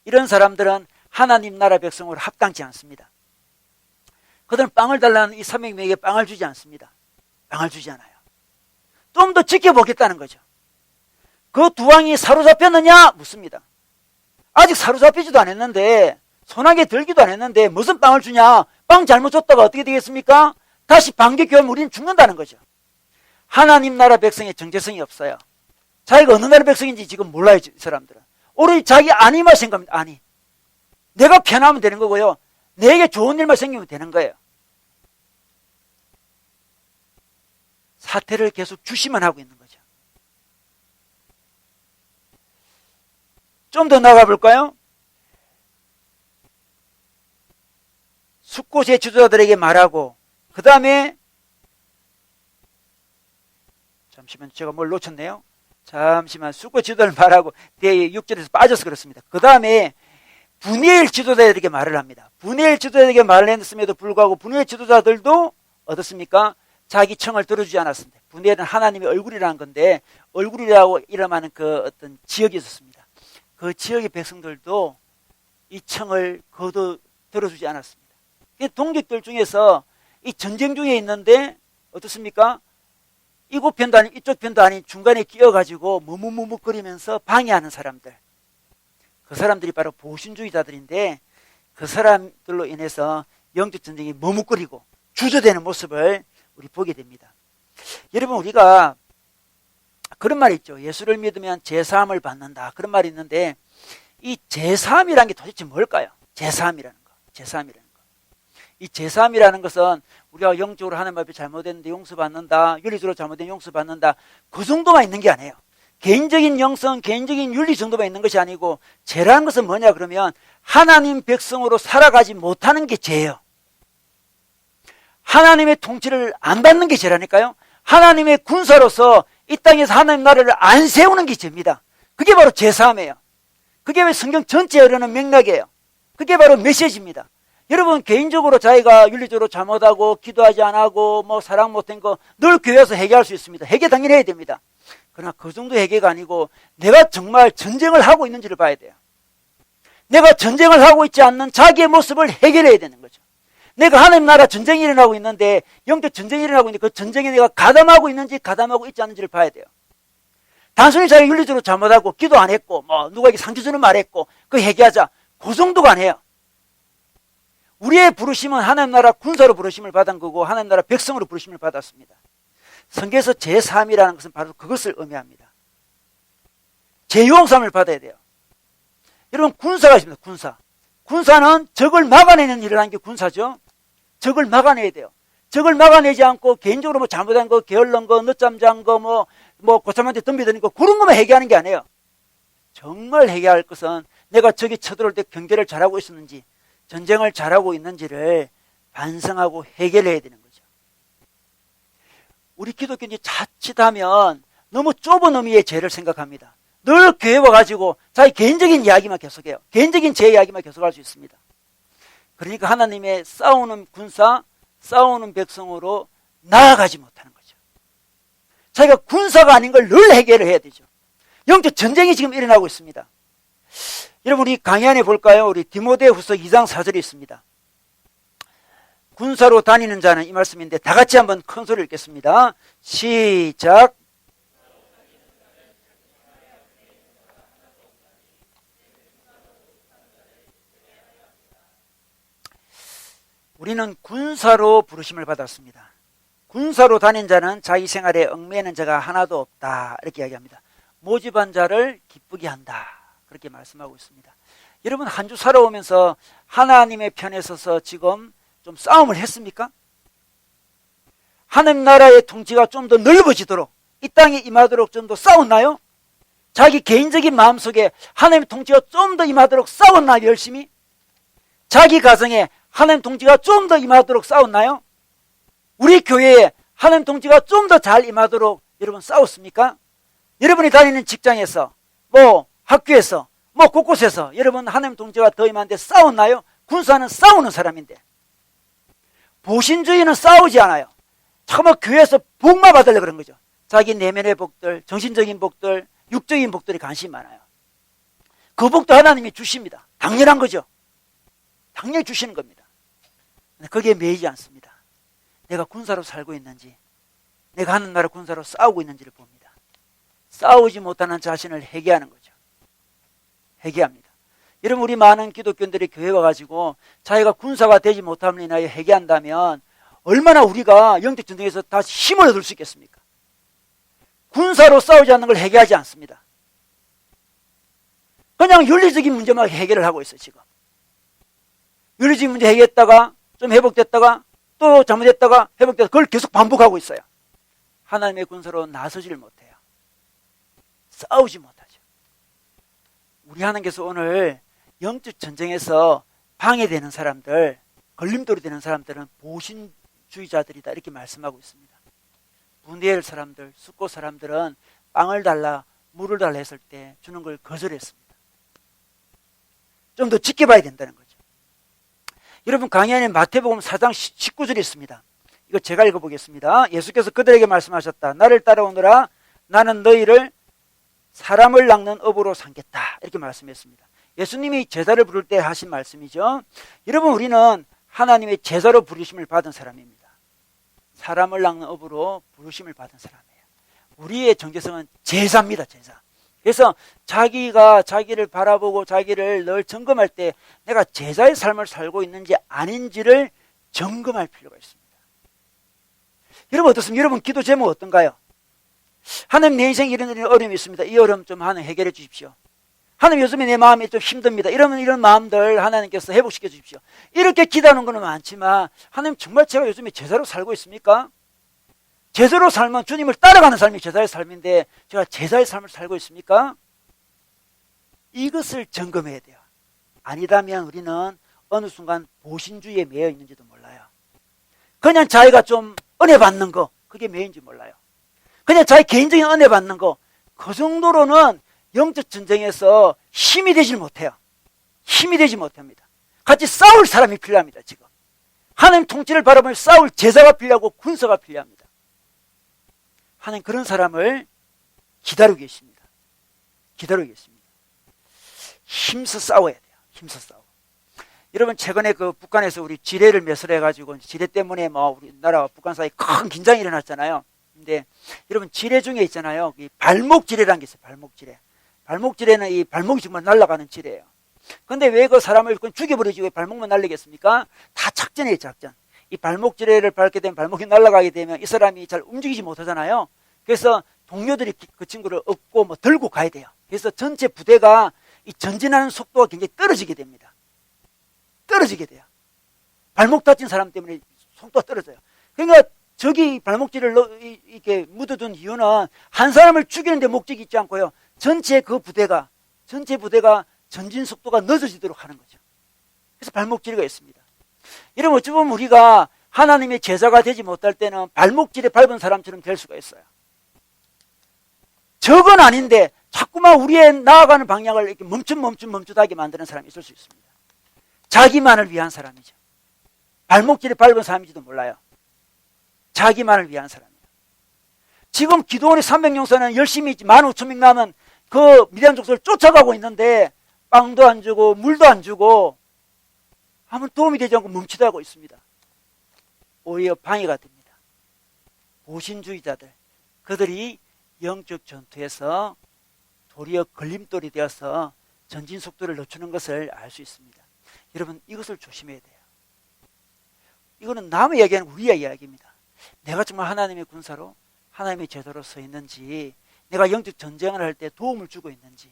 이런 사람들은 하나님 나라 백성으로 합당치 않습니다. 그들은 빵을 달라는 이 300명에게 빵을 주지 않습니다. 빵을 주지 않아요. 좀 더 지켜보겠다는 거죠. 그 두 왕이 사로잡혔느냐? 묻습니다. 아직 사로잡히지도 않았는데, 손아귀에 들기도 안 했는데 무슨 빵을 주냐? 빵 잘못 줬다가 어떻게 되겠습니까? 다시 반격하면 우리는 죽는다는 거죠. 하나님 나라 백성의 정체성이 없어요. 자기가 어느 나라 백성인지 지금 몰라요, 이 사람들은. 오로지 자기 안위만 생각합니다. 아니, 내가 편하면 되는 거고요. 내게 좋은 일만 생기면 되는 거예요. 사태를 계속 주시만 하고 있는 거죠. 좀 더 나가 볼까요? 숫곳의 지도자들에게 말하고, 그 다음에 잠시만, 제가 뭘 놓쳤네요. 잠시만, 숫곳 지도자를 말하고 뒤에 6절에서 빠져서 그렇습니다. 그 다음에 분이엘 지도자들에게 말을 합니다. 분이엘 지도자들에게 말을 했음에도 불구하고 분이엘 지도자들도 어떻습니까? 자기 청을 들어주지 않았습니다. 분이엘은 하나님의 얼굴이라는 건데, 얼굴이라고 이름하는 그 어떤 지역이 있었습니다. 그 지역의 백성들도 이 청을 거둬 들어주지 않았습니다. 동족들 중에서 이 전쟁 중에 있는데 어떻습니까? 이곳 편도 아닌 이쪽 편도 아닌 중간에 끼어가지고 무무무무거리면서 방해하는 사람들, 그 사람들이 바로 보신주의자들인데, 그 사람들로 인해서 영적 전쟁이 머뭇거리고 주저되는 모습을 우리 보게 됩니다. 여러분, 우리가 그런 말이 있죠. 예수를 믿으면 제사함을 받는다, 그런 말이 있는데, 이 제사함이라는 게 도대체 뭘까요? 제사함이라는 거. 이 제사함이라는 것은 우리가 영적으로 하나님 앞에 잘못했는데 용서받는다, 윤리적으로 잘못된 용서받는다, 그 정도만 있는 게 아니에요. 개인적인 영성, 개인적인 윤리 정도만 있는 것이 아니고, 죄라는 것은 뭐냐 그러면 하나님 백성으로 살아가지 못하는 게 죄예요. 하나님의 통치를 안 받는 게 죄라니까요. 하나님의 군사로서 이 땅에서 하나님 나라를 안 세우는 게 죄입니다. 그게 바로 제사함이에요. 그게 왜 성경 전체에 흐르는 맥락이에요. 그게 바로 메시지입니다. 여러분, 개인적으로 자기가 윤리적으로 잘못하고 기도하지 않고 사랑 못한 거 늘 교회에서 회개할 수 있습니다. 회개 당연히 해야 됩니다. 그러나 그 정도 회개가 아니고 내가 정말 전쟁을 하고 있는지를 봐야 돼요. 내가 전쟁을 하고 있지 않는 자기의 모습을 해결해야 되는 거죠. 내가 하나님 나라 전쟁이 일어나고 있는데, 영적 전쟁이 일어나고 있는데 그 전쟁에 내가 가담하고 있는지 가담하고 있지 않는지를 봐야 돼요. 단순히 자기가 윤리적으로 잘못하고 기도 안 했고 누구에게 상처 주는 말 했고 그 회개하자, 그 정도가 아니에요. 우리의 부르심은 하나님 나라 군사로 부르심을 받은 거고 하나님 나라 백성으로 부르심을 받았습니다. 성경에서 제3이라는 것은 바로 그것을 의미합니다. 제용삼을 받아야 돼요. 여러분, 군사가 있습니다. 군사는 적을 막아내는 일을 하는 게 군사죠. 적을 막아내야 돼요. 적을 막아내지 않고 개인적으로 잘못한 거, 게을른 거, 늦잠 잔 거, 고참한테 덤비드는 거, 그런 것만 해결하는 게 아니에요. 정말 해결할 것은 내가 적이 쳐들어올 때 경계를 잘하고 있었는지, 전쟁을 잘하고 있는지를 반성하고 해결해야 되는 거죠. 우리 기독교인이 자칫하면 너무 좁은 의미의 죄를 생각합니다. 늘 교회 와가지고 자기 개인적인 이야기만 계속해요. 개인적인 제 이야기만 계속할 수 있습니다. 그러니까 하나님의 싸우는 군사, 싸우는 백성으로 나아가지 못하는 거죠. 자기가 군사가 아닌 걸 늘 해결을 해야 되죠. 영적 전쟁이 지금 일어나고 있습니다. 여러분, 우리 강의 안에 볼까요? 우리 디모데후서 2장 4절이 있습니다. 군사로 다니는 자는, 이 말씀인데 다 같이 한번 큰 소리를 읽겠습니다. 시작. 우리는 군사로 부르심을 받았습니다. 군사로 다닌 자는 자기 생활에 얽매이는 자가 하나도 없다, 이렇게 이야기합니다. 모집한 자를 기쁘게 한다, 그렇게 말씀하고 있습니다. 여러분, 한 주 살아오면서 하나님의 편에 서서 지금 좀 싸움을 했습니까? 하나님 나라의 통치가 좀 더 넓어지도록, 이 땅에 임하도록 좀 더 싸웠나요? 자기 개인적인 마음속에 하나님의 통치가 좀 더 임하도록 싸웠나요? 열심히? 자기 가정에 하나님 통치가 좀 더 임하도록 싸웠나요? 우리 교회에 하나님 통치가 좀 더 잘 임하도록 여러분 싸웠습니까? 여러분이 다니는 직장에서, 학교에서, 곳곳에서 여러분 하나님 통치가 더 임하는데 싸웠나요? 군사는 싸우는 사람인데. 보신주의는 싸우지 않아요. 정말 교회에서 복만 받으려고 그런 거죠. 자기 내면의 복들, 정신적인 복들, 육적인 복들이 관심이 많아요. 그 복도 하나님이 주십니다. 당연한 거죠. 당연히 주시는 겁니다. 거기에 매이지 않습니다. 내가 군사로 살고 있는지, 내가 하는 나라 군사로 싸우고 있는지를 봅니다. 싸우지 못하는 자신을 회개하는 거죠. 회개합니다. 여러분, 우리 많은 기독교인들이 교회 와가지고 자기가 군사가 되지 못함을 인하여 회개한다면 얼마나 우리가 영적 전쟁에서 다시 힘을 얻을 수 있겠습니까? 군사로 싸우지 않는 걸 회개하지 않습니다. 그냥 윤리적인 문제만 해결을 하고 있어요, 지금. 윤리적인 문제 해결했다가 좀 회복됐다가 또 잘못했다가 회복됐다가 그걸 계속 반복하고 있어요. 하나님의 군사로 나서지를 못해요. 싸우지 못하죠. 우리 하나님께서 오늘 영적 전쟁에서 방해되는 사람들, 걸림돌이 되는 사람들은 보신주의자들이다 이렇게 말씀하고 있습니다. 분리엘 사람들, 숙고 사람들은 빵을 달라 물을 달라 했을 때 주는 걸 거절했습니다. 좀 더 지켜봐야 된다는 거죠. 여러분, 강의 안에 마태복음 4장 19절이 있습니다. 이거 제가 읽어보겠습니다. 예수께서 그들에게 말씀하셨다. 나를 따라오너라. 나는 너희를 사람을 낚는 업으로 삼겠다. 이렇게 말씀했습니다. 예수님이 제자를 부를 때 하신 말씀이죠. 여러분, 우리는 하나님의 제자로 부르심을 받은 사람입니다. 사람을 낚는 업으로 부르심을 받은 사람이에요. 우리의 정체성은 제자입니다. 제자. 그래서 자기가 자기를 바라보고 자기를 늘 점검할 때 내가 제자의 삶을 살고 있는지 아닌지를 점검할 필요가 있습니다. 여러분 어떻습니까? 여러분 기도 제목 어떤가요? 하나님, 내 인생에 이런 어려움이 있습니다. 이 어려움 좀 하나님 해결해 주십시오. 하나님, 요즘에 내 마음이 좀 힘듭니다. 이런 마음들 하나님께서 회복시켜 주십시오. 이렇게 기도하는 건 많지만 하나님, 정말 제가 요즘에 제자로 살고 있습니까? 제자로 살면 주님을 따라가는 삶이 제자의 삶인데 제가 제자의 삶을 살고 있습니까? 이것을 점검해야 돼요. 아니다면 우리는 어느 순간 보신주의에 매여 있는지도 몰라요. 그냥 자기가 좀 은혜 받는 거, 그게 매인지 몰라요. 그냥 자기 개인적인 은혜 받는 거, 그 정도로는 영적 전쟁에서 힘이 되질 못해요. 힘이 되지 못합니다. 같이 싸울 사람이 필요합니다. 지금 하나님 통치를 바라보며 싸울 제자가 필요하고 군사가 필요합니다. 하나님 그런 사람을 기다리고 계십니다. 기다리고 계십니다. 힘써 싸워야 돼요. 힘써 싸워. 여러분, 최근에 그 북한에서 우리 지뢰를 매설해가지고 지뢰 때문에 우리나라와 북한 사이에 큰 긴장이 일어났잖아요. 근데 여러분, 지뢰 중에 있잖아요. 이 발목 지뢰라는 게 있어요. 발목 지뢰. 발목 지뢰는 이 발목이 정말 날아가는 지뢰예요. 근데 왜 그 사람을 죽여버리지 왜 발목만 날리겠습니까? 다 작전이에요, 작전. 이 발목 지뢰를 밟게 되면 발목이 날아가게 되면 이 사람이 잘 움직이지 못하잖아요. 그래서 동료들이 그 친구를 업고 들고 가야 돼요. 그래서 전체 부대가 이 전진하는 속도가 굉장히 떨어지게 됩니다. 떨어지게 돼요. 발목 다친 사람 때문에 속도가 떨어져요. 그러니까 저기 발목질을 이렇게 묻어둔 이유는 한 사람을 죽이는데 목적이 있지 않고요. 전체 부대가 전진 속도가 늦어지도록 하는 거죠. 그래서 발목질가 있습니다. 여러분, 어찌 보면 우리가 하나님의 제자가 되지 못할 때는 발목질에 밟은 사람처럼 될 수가 있어요. 적은 아닌데 자꾸만 우리의 나아가는 방향을 이렇게 멈칫하게 만드는 사람이 있을 수 있습니다. 자기만을 위한 사람이죠. 발목질에 밟은 사람인지도 몰라요. 자기만을 위한 사람이에요. 지금 기도원의 300용사는 열심히 15,000명 남은 그 미디안 족속을 쫓아가고 있는데 빵도 안 주고 물도 안 주고 아무 도움이 되지 않고 멈칫하고 있습니다. 오히려 방해가 됩니다. 보신주의자들, 그들이 영적 전투에서 도리어 걸림돌이 되어서 전진 속도를 늦추는 것을 알 수 있습니다. 여러분, 이것을 조심해야 돼요. 이거는 남의 이야기는 우리의 이야기입니다. 내가 정말 하나님의 군사로 하나님의 제자로 서 있는지, 내가 영적 전쟁을 할 때 도움을 주고 있는지,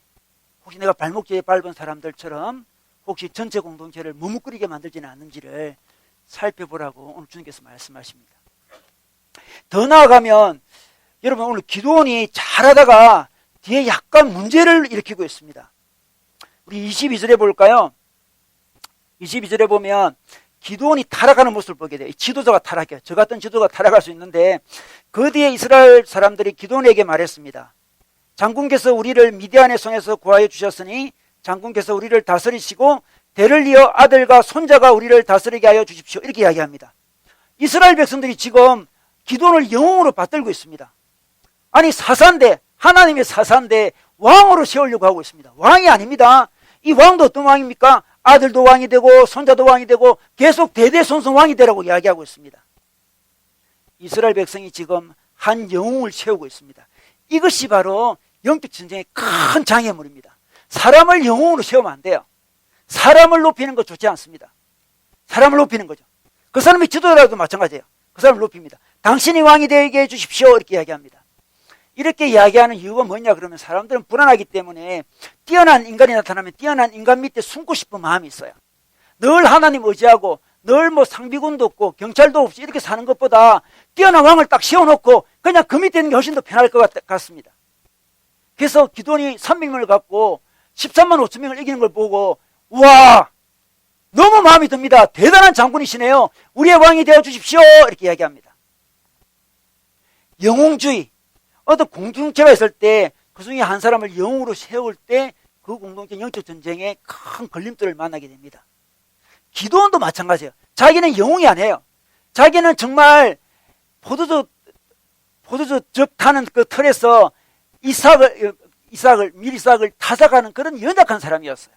혹시 내가 발목지에 밟은 사람들처럼 혹시 전체 공동체를 머뭇거리게 만들지는 않는지를 살펴보라고 오늘 주님께서 말씀하십니다. 더 나아가면 여러분, 오늘 기도원이 잘하다가 뒤에 약간 문제를 일으키고 있습니다. 우리 22절에 볼까요? 22절에 보면 기드온이 타락하는 모습을 보게 돼요. 지도자가 타락해요. 저 같은 지도자가 타락할 수 있는데 그 뒤에 이스라엘 사람들이 기드온에게 말했습니다. 장군께서 우리를 미디안의 손에서 구하여 주셨으니 장군께서 우리를 다스리시고 대를 이어 아들과 손자가 우리를 다스리게 하여 주십시오. 이렇게 이야기합니다. 이스라엘 백성들이 지금 기드온을 영웅으로 받들고 있습니다. 아니 사사인데, 하나님의 사사인데 왕으로 세우려고 하고 있습니다. 왕이 아닙니다. 이 왕도 어떤 왕입니까? 아들도 왕이 되고 손자도 왕이 되고 계속 대대손손 왕이 되라고 이야기하고 있습니다. 이스라엘 백성이 지금 한 영웅을 세우고 있습니다. 이것이 바로 영적 전쟁의 큰 장애물입니다. 사람을 영웅으로 세우면 안 돼요. 사람을 높이는 거 좋지 않습니다. 사람을 높이는 거죠. 그 사람이 지도자라도 마찬가지예요. 그 사람을 높입니다. 당신이 왕이 되게 해주십시오. 이렇게 이야기합니다. 이렇게 이야기하는 이유가 뭐냐 그러면 사람들은 불안하기 때문에 뛰어난 인간이 나타나면 뛰어난 인간 밑에 숨고 싶은 마음이 있어요. 늘 하나님 의지하고 늘 뭐 상비군도 없고 경찰도 없이 이렇게 사는 것보다 뛰어난 왕을 딱 세워놓고 그냥 그 밑에 있는 게 훨씬 더 편할 것 같습니다. 그래서 기드온이 300명을 갖고 13만 5천 명을 이기는 걸 보고 와 너무 마음이 듭니다. 대단한 장군이시네요. 우리의 왕이 되어 주십시오. 이렇게 이야기합니다. 영웅주의. 어떤 공동체가 있을 때 그 중에 한 사람을 영웅으로 세울 때 그 공동체 영적 전쟁에 큰 걸림돌을 만나게 됩니다. 기드온도 마찬가지예요. 자기는 영웅이 아니에요. 자기는 정말 포도주 즙 타는 그 틀에서 밀이삭을 타작하는 그런 연약한 사람이었어요.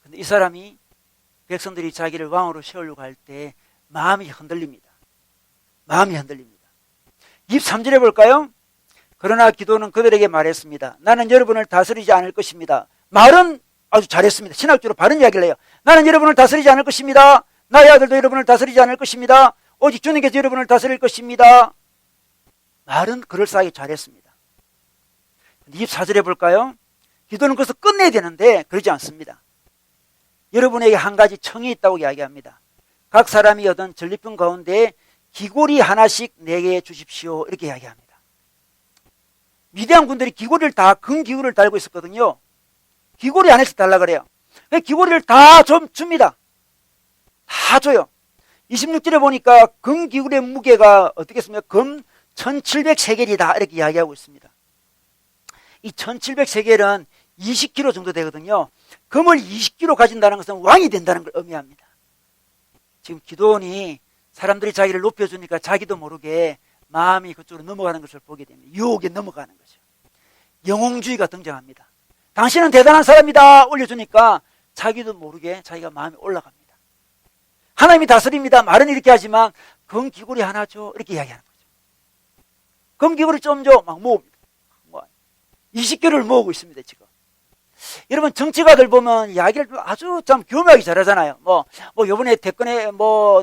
근데 이 사람이 백성들이 자기를 왕으로 세우려고 할 때 마음이 흔들립니다. 마음이 흔들립니다. 23절에 볼까요? 그러나 기도는 그들에게 말했습니다. 나는 여러분을 다스리지 않을 것입니다. 말은 아주 잘했습니다. 신학적으로 바른 이야기를 해요. 나는 여러분을 다스리지 않을 것입니다. 나의 아들도 여러분을 다스리지 않을 것입니다. 오직 주님께서 여러분을 다스릴 것입니다. 말은 그럴싸하게 잘했습니다. 24절에 볼까요? 기도는 그래서 끝내야 되는데 그러지 않습니다. 여러분에게 한 가지 청이 있다고 이야기합니다. 각 사람이 얻은 전리품 가운데 귀고리 하나씩 내게 주십시오. 이렇게 이야기합니다. 미디안 군들이 귀고리를 다 금기구를 달고 있었거든요. 귀고리 하나씩 달라 그래요. 귀고리를 다 줍니다. 다 줘요. 26절에 보니까 금기구의 무게가 어떻게 했습니까? 금 1700세겔이다 이렇게 이야기하고 있습니다. 이 1700세겔은 20kg 정도 되거든요. 금을 20kg 가진다는 것은 왕이 된다는 걸 의미합니다. 지금 기드온이 사람들이 자기를 높여주니까 자기도 모르게 마음이 그쪽으로 넘어가는 것을 보게 됩니다. 유혹에 넘어가는 거죠. 영웅주의가 등장합니다. 당신은 대단한 사람이다 올려주니까 자기도 모르게 자기가 마음이 올라갑니다. 하나님이 다스립니다. 말은 이렇게 하지만 금귀고리 하나 줘 이렇게 이야기하는 거죠. 금귀고리 좀 줘 막 모읍니다. 20개를 모으고 있습니다 지금. 여러분 정치가들 보면 이야기를 아주 참 교묘하게 잘하잖아요. 요번에 대권에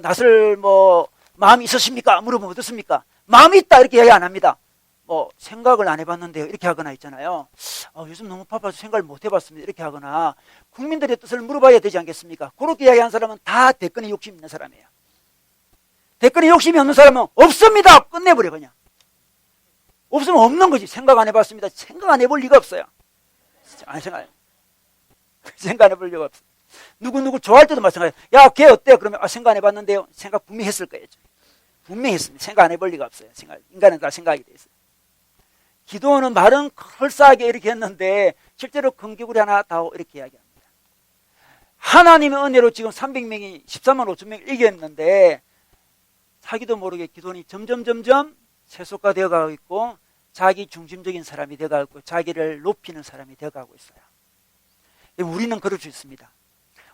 나설 마음이 있으십니까? 물어보면 어떻습니까? 마음이 있다 이렇게 이야기 안 합니다. 생각을 안 해봤는데요 이렇게 하거나 있잖아요. 요즘 너무 바빠서 생각을 못 해봤습니다 이렇게 하거나 국민들의 뜻을 물어봐야 되지 않겠습니까? 그렇게 이야기하는 사람은 다 대권에 욕심 있는 사람이에요. 대권에 욕심이 없는 사람은 없습니다 끝내버려 그냥. 없으면 없는 거지. 생각 안 해봤습니다. 생각 안 해볼 리가 없어요. 생각 안 해볼 리가 없어요. 누구 좋아할 때도 마찬가지예요. 야, 걔 어때요? 그러면 생각 안 해봤는데요. 생각 분명히 했을 거예요. 분명히 했습니다. 생각 안 해볼 리가 없어요. 인간은 다 생각이 돼 있어요. 기도는 말은 헐싸하게 이렇게 했는데 실제로 금기구리 하나 다오 이렇게 이야기합니다. 하나님의 은혜로 지금 300명이 13만 5천 명을 이겼는데 자기도 모르게 기도는 점점 세속화 되어가고 있고 자기 중심적인 사람이 되어가고 있고 자기를 높이는 사람이 되어가고 있어요. 우리는 그럴 수 있습니다.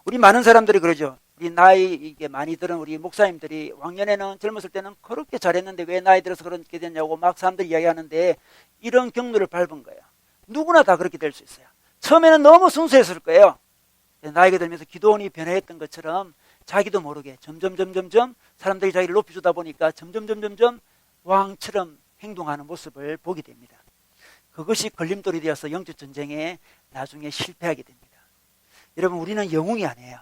우리 많은 사람들이 그러죠. 우리 나이 이게 많이 들은 우리 목사님들이 왕년에는 젊었을 때는 그렇게 잘했는데 왜 나이 들어서 그렇게 됐냐고 막 사람들이 이야기하는데 이런 경로를 밟은 거예요. 누구나 다 그렇게 될 수 있어요. 처음에는 너무 순수했을 거예요. 나이가 들면서 기도원이 변화했던 것처럼 자기도 모르게 점점 사람들이 자기를 높여주다 보니까 점점 왕처럼 행동하는 모습을 보게 됩니다. 그것이 걸림돌이 되어서 영적 전쟁에 나중에 실패하게 됩니다. 여러분 우리는 영웅이 아니에요.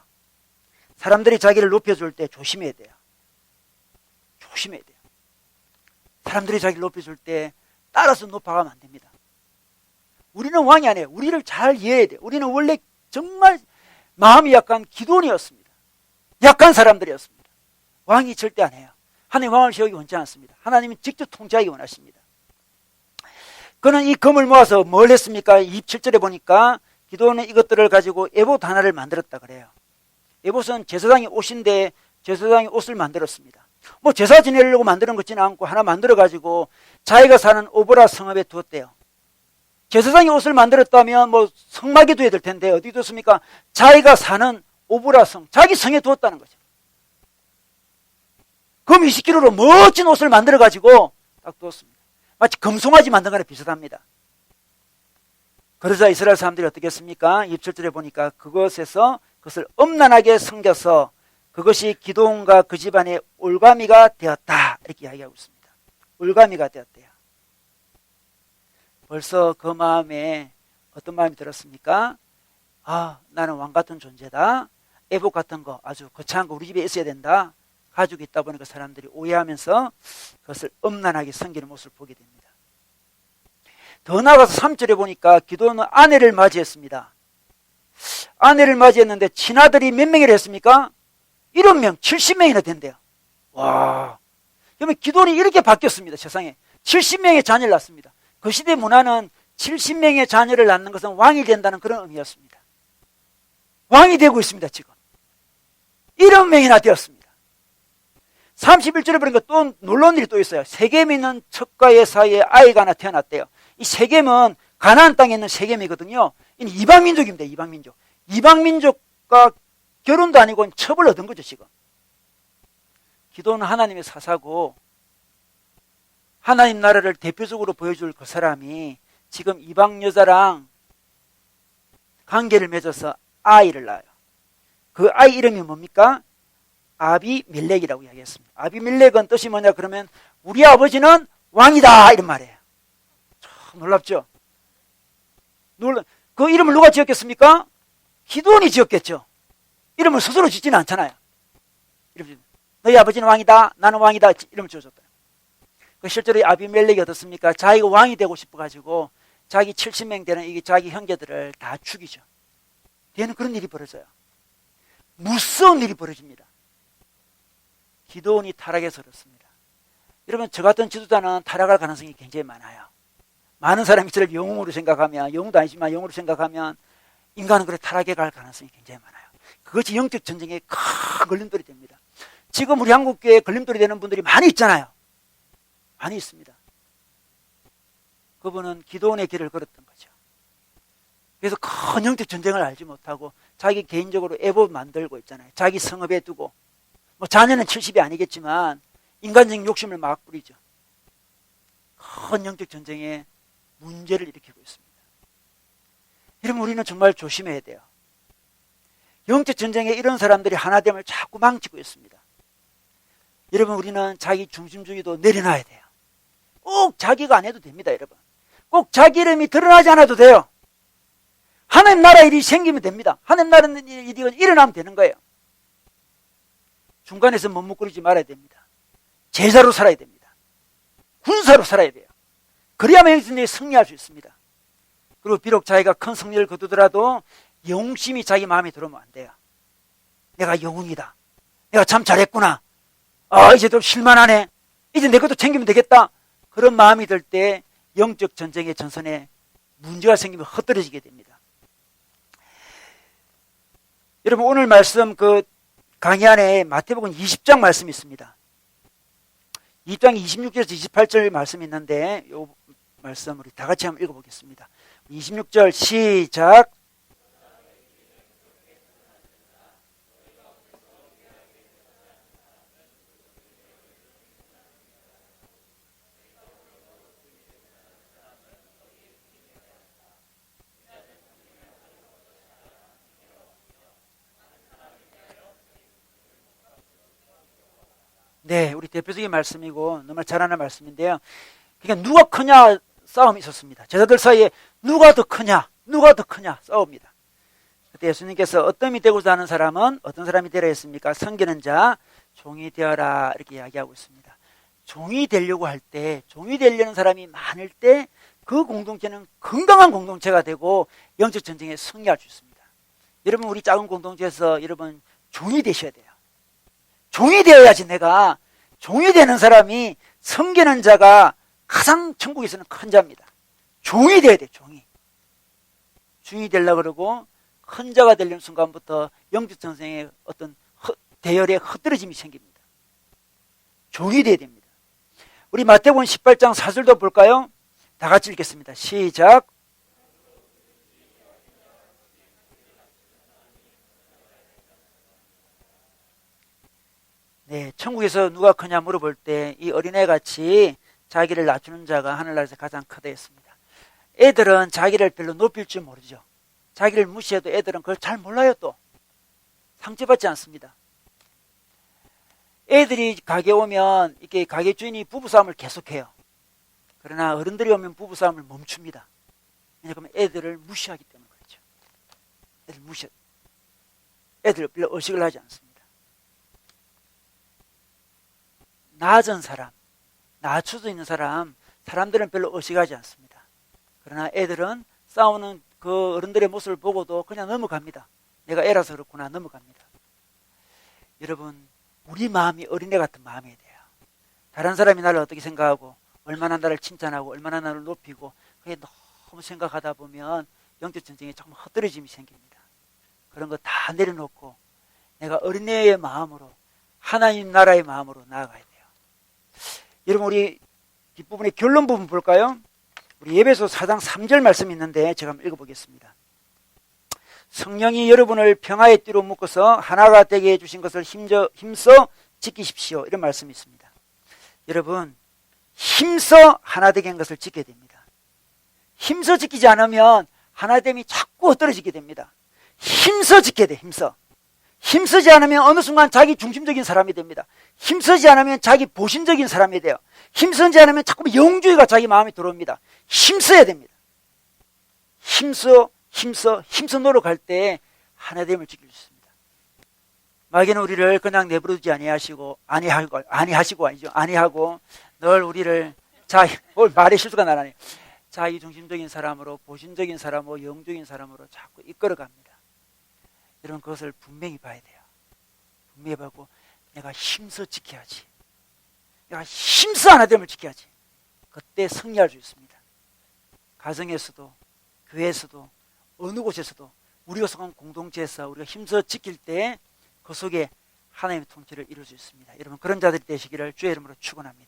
사람들이 자기를 높여줄 때 조심해야 돼요. 조심해야 돼요. 사람들이 자기를 높여줄 때 따라서 높아가면 안 됩니다. 우리는 왕이 아니에요. 우리를 잘 이해해야 돼요. 우리는 원래 정말 마음이 약간 기도원이었습니다. 약한 사람들이었습니다. 왕이 절대 안 해요. 하나님 왕을 세우기 원치 않습니다. 하나님은 직접 통치하기 원하십니다. 그는 이 금을 모아서 뭘 했습니까? 27절에 보니까 기도원은 이것들을 가지고 에봇 하나를 만들었다 그래요. 에봇은 제사장이 옷인데 제사장이 옷을 만들었습니다. 뭐 제사 지내려고 만드는 것지는 않고 하나 만들어 가지고 자기가 사는 오보라 성읍에 두었대요. 제사장이 옷을 만들었다면 뭐 성막에 두어야 될 텐데 어디 뒀습니까? 자기가 사는 오보라 성, 자기 성에 두었다는 거죠. 금 20kg로 멋진 옷을 만들어 가지고 딱 두었습니다. 마치 금송아지 만든 거랑 비슷합니다. 그러자 이스라엘 사람들이 어떻게 했습니까? 27절에 보니까 그것을 엄란하게 섬겨서 그것이 기드온과 그 집안의 올가미가 되었다. 이렇게 이야기하고 있습니다. 올가미가 되었대요. 벌써 그 마음에 어떤 마음이 들었습니까? 아, 나는 왕 같은 존재다. 에봇 같은 거 아주 거창한 거 우리 집에 있어야 된다. 가지고 있다 보니까 사람들이 오해하면서 그것을 엄란하게 섬기는 모습을 보게 됩니다. 더 나아가서 3절에 보니까 기드온은 아내를 맞이했습니다. 아내를 맞이했는데 친아들이 몇 명이라 했습니까? 1명, 70명이나 된대요. 와, 그러면 기드온이 이렇게 바뀌었습니다. 세상에 70명의 자녀를 낳습니다. 그 시대 문화는 70명의 자녀를 낳는 것은 왕이 된다는 그런 의미였습니다. 왕이 되고 있습니다. 지금 1명이나 되었습니다. 31절에 보니까 또 놀라운 일이 또 있어요. 세겜 있는 척과의 사이에 아이가 하나 태어났대요. 이 세겜은 가나안 땅에 있는 세겜이거든요. 이방민족입니다. 이방민족. 이방민족과 결혼도 아니고 첩을 얻은 거죠. 지금 기도는 하나님의 사사고 하나님 나라를 대표적으로 보여줄 그 사람이 지금 이방 여자랑 관계를 맺어서 아이를 낳아요. 그 아이 이름이 뭡니까? 아비멜렉이라고 이야기했습니다. 아비멜렉은 뜻이 뭐냐 그러면 우리 아버지는 왕이다 이런 말이에요. 참 놀랍죠? 그 이름을 누가 지었겠습니까? 기드온이 지었겠죠. 이름을 스스로 짓지는 않잖아요. 너희 아버지는 왕이다, 나는 왕이다 이름을 지어줬다. 그 실제로 아비멜렉이 어떻습니까? 자기가 왕이 되고 싶어가지고 자기 70명 되는 이 자기 형제들을 다 죽이죠. 뒤에는 그런 일이 벌어져요. 무서운 일이 벌어집니다. 기드온이 타락해서 그렇습니다. 여러분 저 같은 지도자는 타락할 가능성이 굉장히 많아요. 많은 사람이 저를 영웅으로 생각하면, 영웅도 아니지만 영웅으로 생각하면 인간은 그래 타락해 갈 가능성이 굉장히 많아요. 그것이 영적 전쟁의 큰 걸림돌이 됩니다. 지금 우리 한국교회에 걸림돌이 되는 분들이 많이 있잖아요. 많이 있습니다. 그분은 기드온의 길을 걸었던 거죠. 그래서 큰 영적 전쟁을 알지 못하고 자기 개인적으로 에봇 만들고 있잖아요. 자기 성읍에 두고 뭐 자녀는 70이 아니겠지만 인간적인 욕심을 막 부리죠. 큰 영적 전쟁에 문제를 일으키고 있습니다. 여러분 우리는 정말 조심해야 돼요. 영적 전쟁에 이런 사람들이 하나됨을 자꾸 망치고 있습니다. 여러분 우리는 자기 중심주의도 내려놔야 돼요. 꼭 자기가 안 해도 됩니다. 여러분 꼭 자기 이름이 드러나지 않아도 돼요. 하나님 나라 일이 생기면 됩니다. 하나님 나라 일이 일어나면 되는 거예요. 중간에서 머뭇거리지 말아야 됩니다. 제자로 살아야 됩니다. 군사로 살아야 돼요. 그래야만 영적전쟁에 승리할 수 있습니다. 그리고 비록 자기가 큰 승리를 거두더라도 영심이 자기 마음에 들어오면 안 돼요. 내가 영웅이다. 내가 참 잘했구나. 아 이제 좀 실만하네. 이제 내 것도 챙기면 되겠다. 그런 마음이 들 때 영적 전쟁의 전선에 문제가 생기면 헛떨어지게 됩니다. 여러분 오늘 말씀 그 강의 안에 마태복음 20장 말씀이 있습니다. 20장 26절에서 28절 말씀이 있는데 이 말씀 우리 다 같이 한번 읽어보겠습니다. 26절 시작. 네, 우리 대표적인 말씀이고 정말 잘하는 말씀인데요. 그러니까 누가 크냐 싸움이 있었습니다. 제자들 사이에 누가 더 크냐 싸웁니다. 그때 예수님께서 어떤 이 되고자 하는 사람은 어떤 사람이 되라 했습니까? 섬기는 자 종이 되어라 이렇게 이야기하고 있습니다. 종이 되려고 할 때, 종이 되려는 사람이 많을 때 그 공동체는 건강한 공동체가 되고 영적 전쟁에 승리할 수 있습니다. 여러분, 우리 작은 공동체에서 여러분 종이 되셔야 돼요. 종이 되어야지. 내가 종이 되는 사람이 섬기는 자가 가장 천국에서는 큰 자입니다. 종이 돼야 돼. 종이 되려고 그러고 큰 자가 되려는 순간부터 영적 전쟁의 어떤 대열에 흐트러짐이 생깁니다. 종이 돼야 됩니다. 우리 마태복음 18장 4절도 볼까요? 다 같이 읽겠습니다. 시작. 네, 천국에서 누가 크냐 물어볼 때 이 어린애같이 자기를 낮추는 자가 하늘나라에서 가장 크다 했습니다. 애들은 자기를 별로 높일 줄 모르죠. 자기를 무시해도 애들은 그걸 잘 몰라요. 또 상처받지 않습니다. 애들이 가게 오면 이렇게 가게 주인이 부부싸움을 계속해요. 그러나 어른들이 오면 부부싸움을 멈춥니다. 왜냐하면 애들을 무시하기 때문에 그렇죠. 애들 별로 의식을 하지 않습니다. 낮은 사람, 낮춰져 있는 사람들은 별로 의식하지 않습니다. 그러나 애들은 싸우는 그 어른들의 모습을 보고도 그냥 넘어갑니다. 내가 애라서 그렇구나 넘어갑니다. 여러분, 우리 마음이 어린애 같은 마음이 돼요. 다른 사람이 나를 어떻게 생각하고 얼마나 나를 칭찬하고 얼마나 나를 높이고 그게 너무 생각하다 보면 영적 전쟁에 정말 흐트러짐이 생깁니다. 그런 거 다 내려놓고 내가 어린애의 마음으로 하나님 나라의 마음으로 나아가야 돼요. 여러분, 우리 뒷부분의 결론 부분 볼까요? 우리 에베소 4장 3절 말씀이 있는데 제가 한번 읽어보겠습니다. 성령이 여러분을 평화의 띠로 묶어서 하나가 되게 해주신 것을 힘써 지키십시오. 이런 말씀이 있습니다. 여러분, 힘써 하나 되게 한 것을 지켜야 됩니다. 힘써 지키지 않으면 하나됨이 자꾸 흩어지게 됩니다. 힘써 지켜야 돼. 힘쓰지 않으면 어느 순간 자기 중심적인 사람이 됩니다. 힘쓰지 않으면 자기 보신적인 사람이 돼요. 힘쓰지 않으면 자꾸 영주의가 자기 마음에 들어옵니다. 힘써야 됩니다. 힘써 노력할 때 하나됨을 지킬 수 있습니다. 마귀는 우리를 그냥 내버려두지 아니하고 늘 우리를 말의 실수가 나라네. 자기 중심적인 사람으로, 보신적인 사람으로, 영적인 사람으로 자꾸 이끌어갑니다. 여러분, 그것을 분명히 봐야 돼요. 분명히 보고 내가 힘써 지켜야지. 내가 힘써 하나됨을 지켜야지. 그때 승리할 수 있습니다. 가정에서도, 교회에서도, 어느 곳에서도 우리가 속한 공동체에서 우리가 힘써 지킬 때 그 속에 하나님의 통치를 이룰 수 있습니다. 여러분, 그런 자들이 되시기를 주의 이름으로 축원합니다.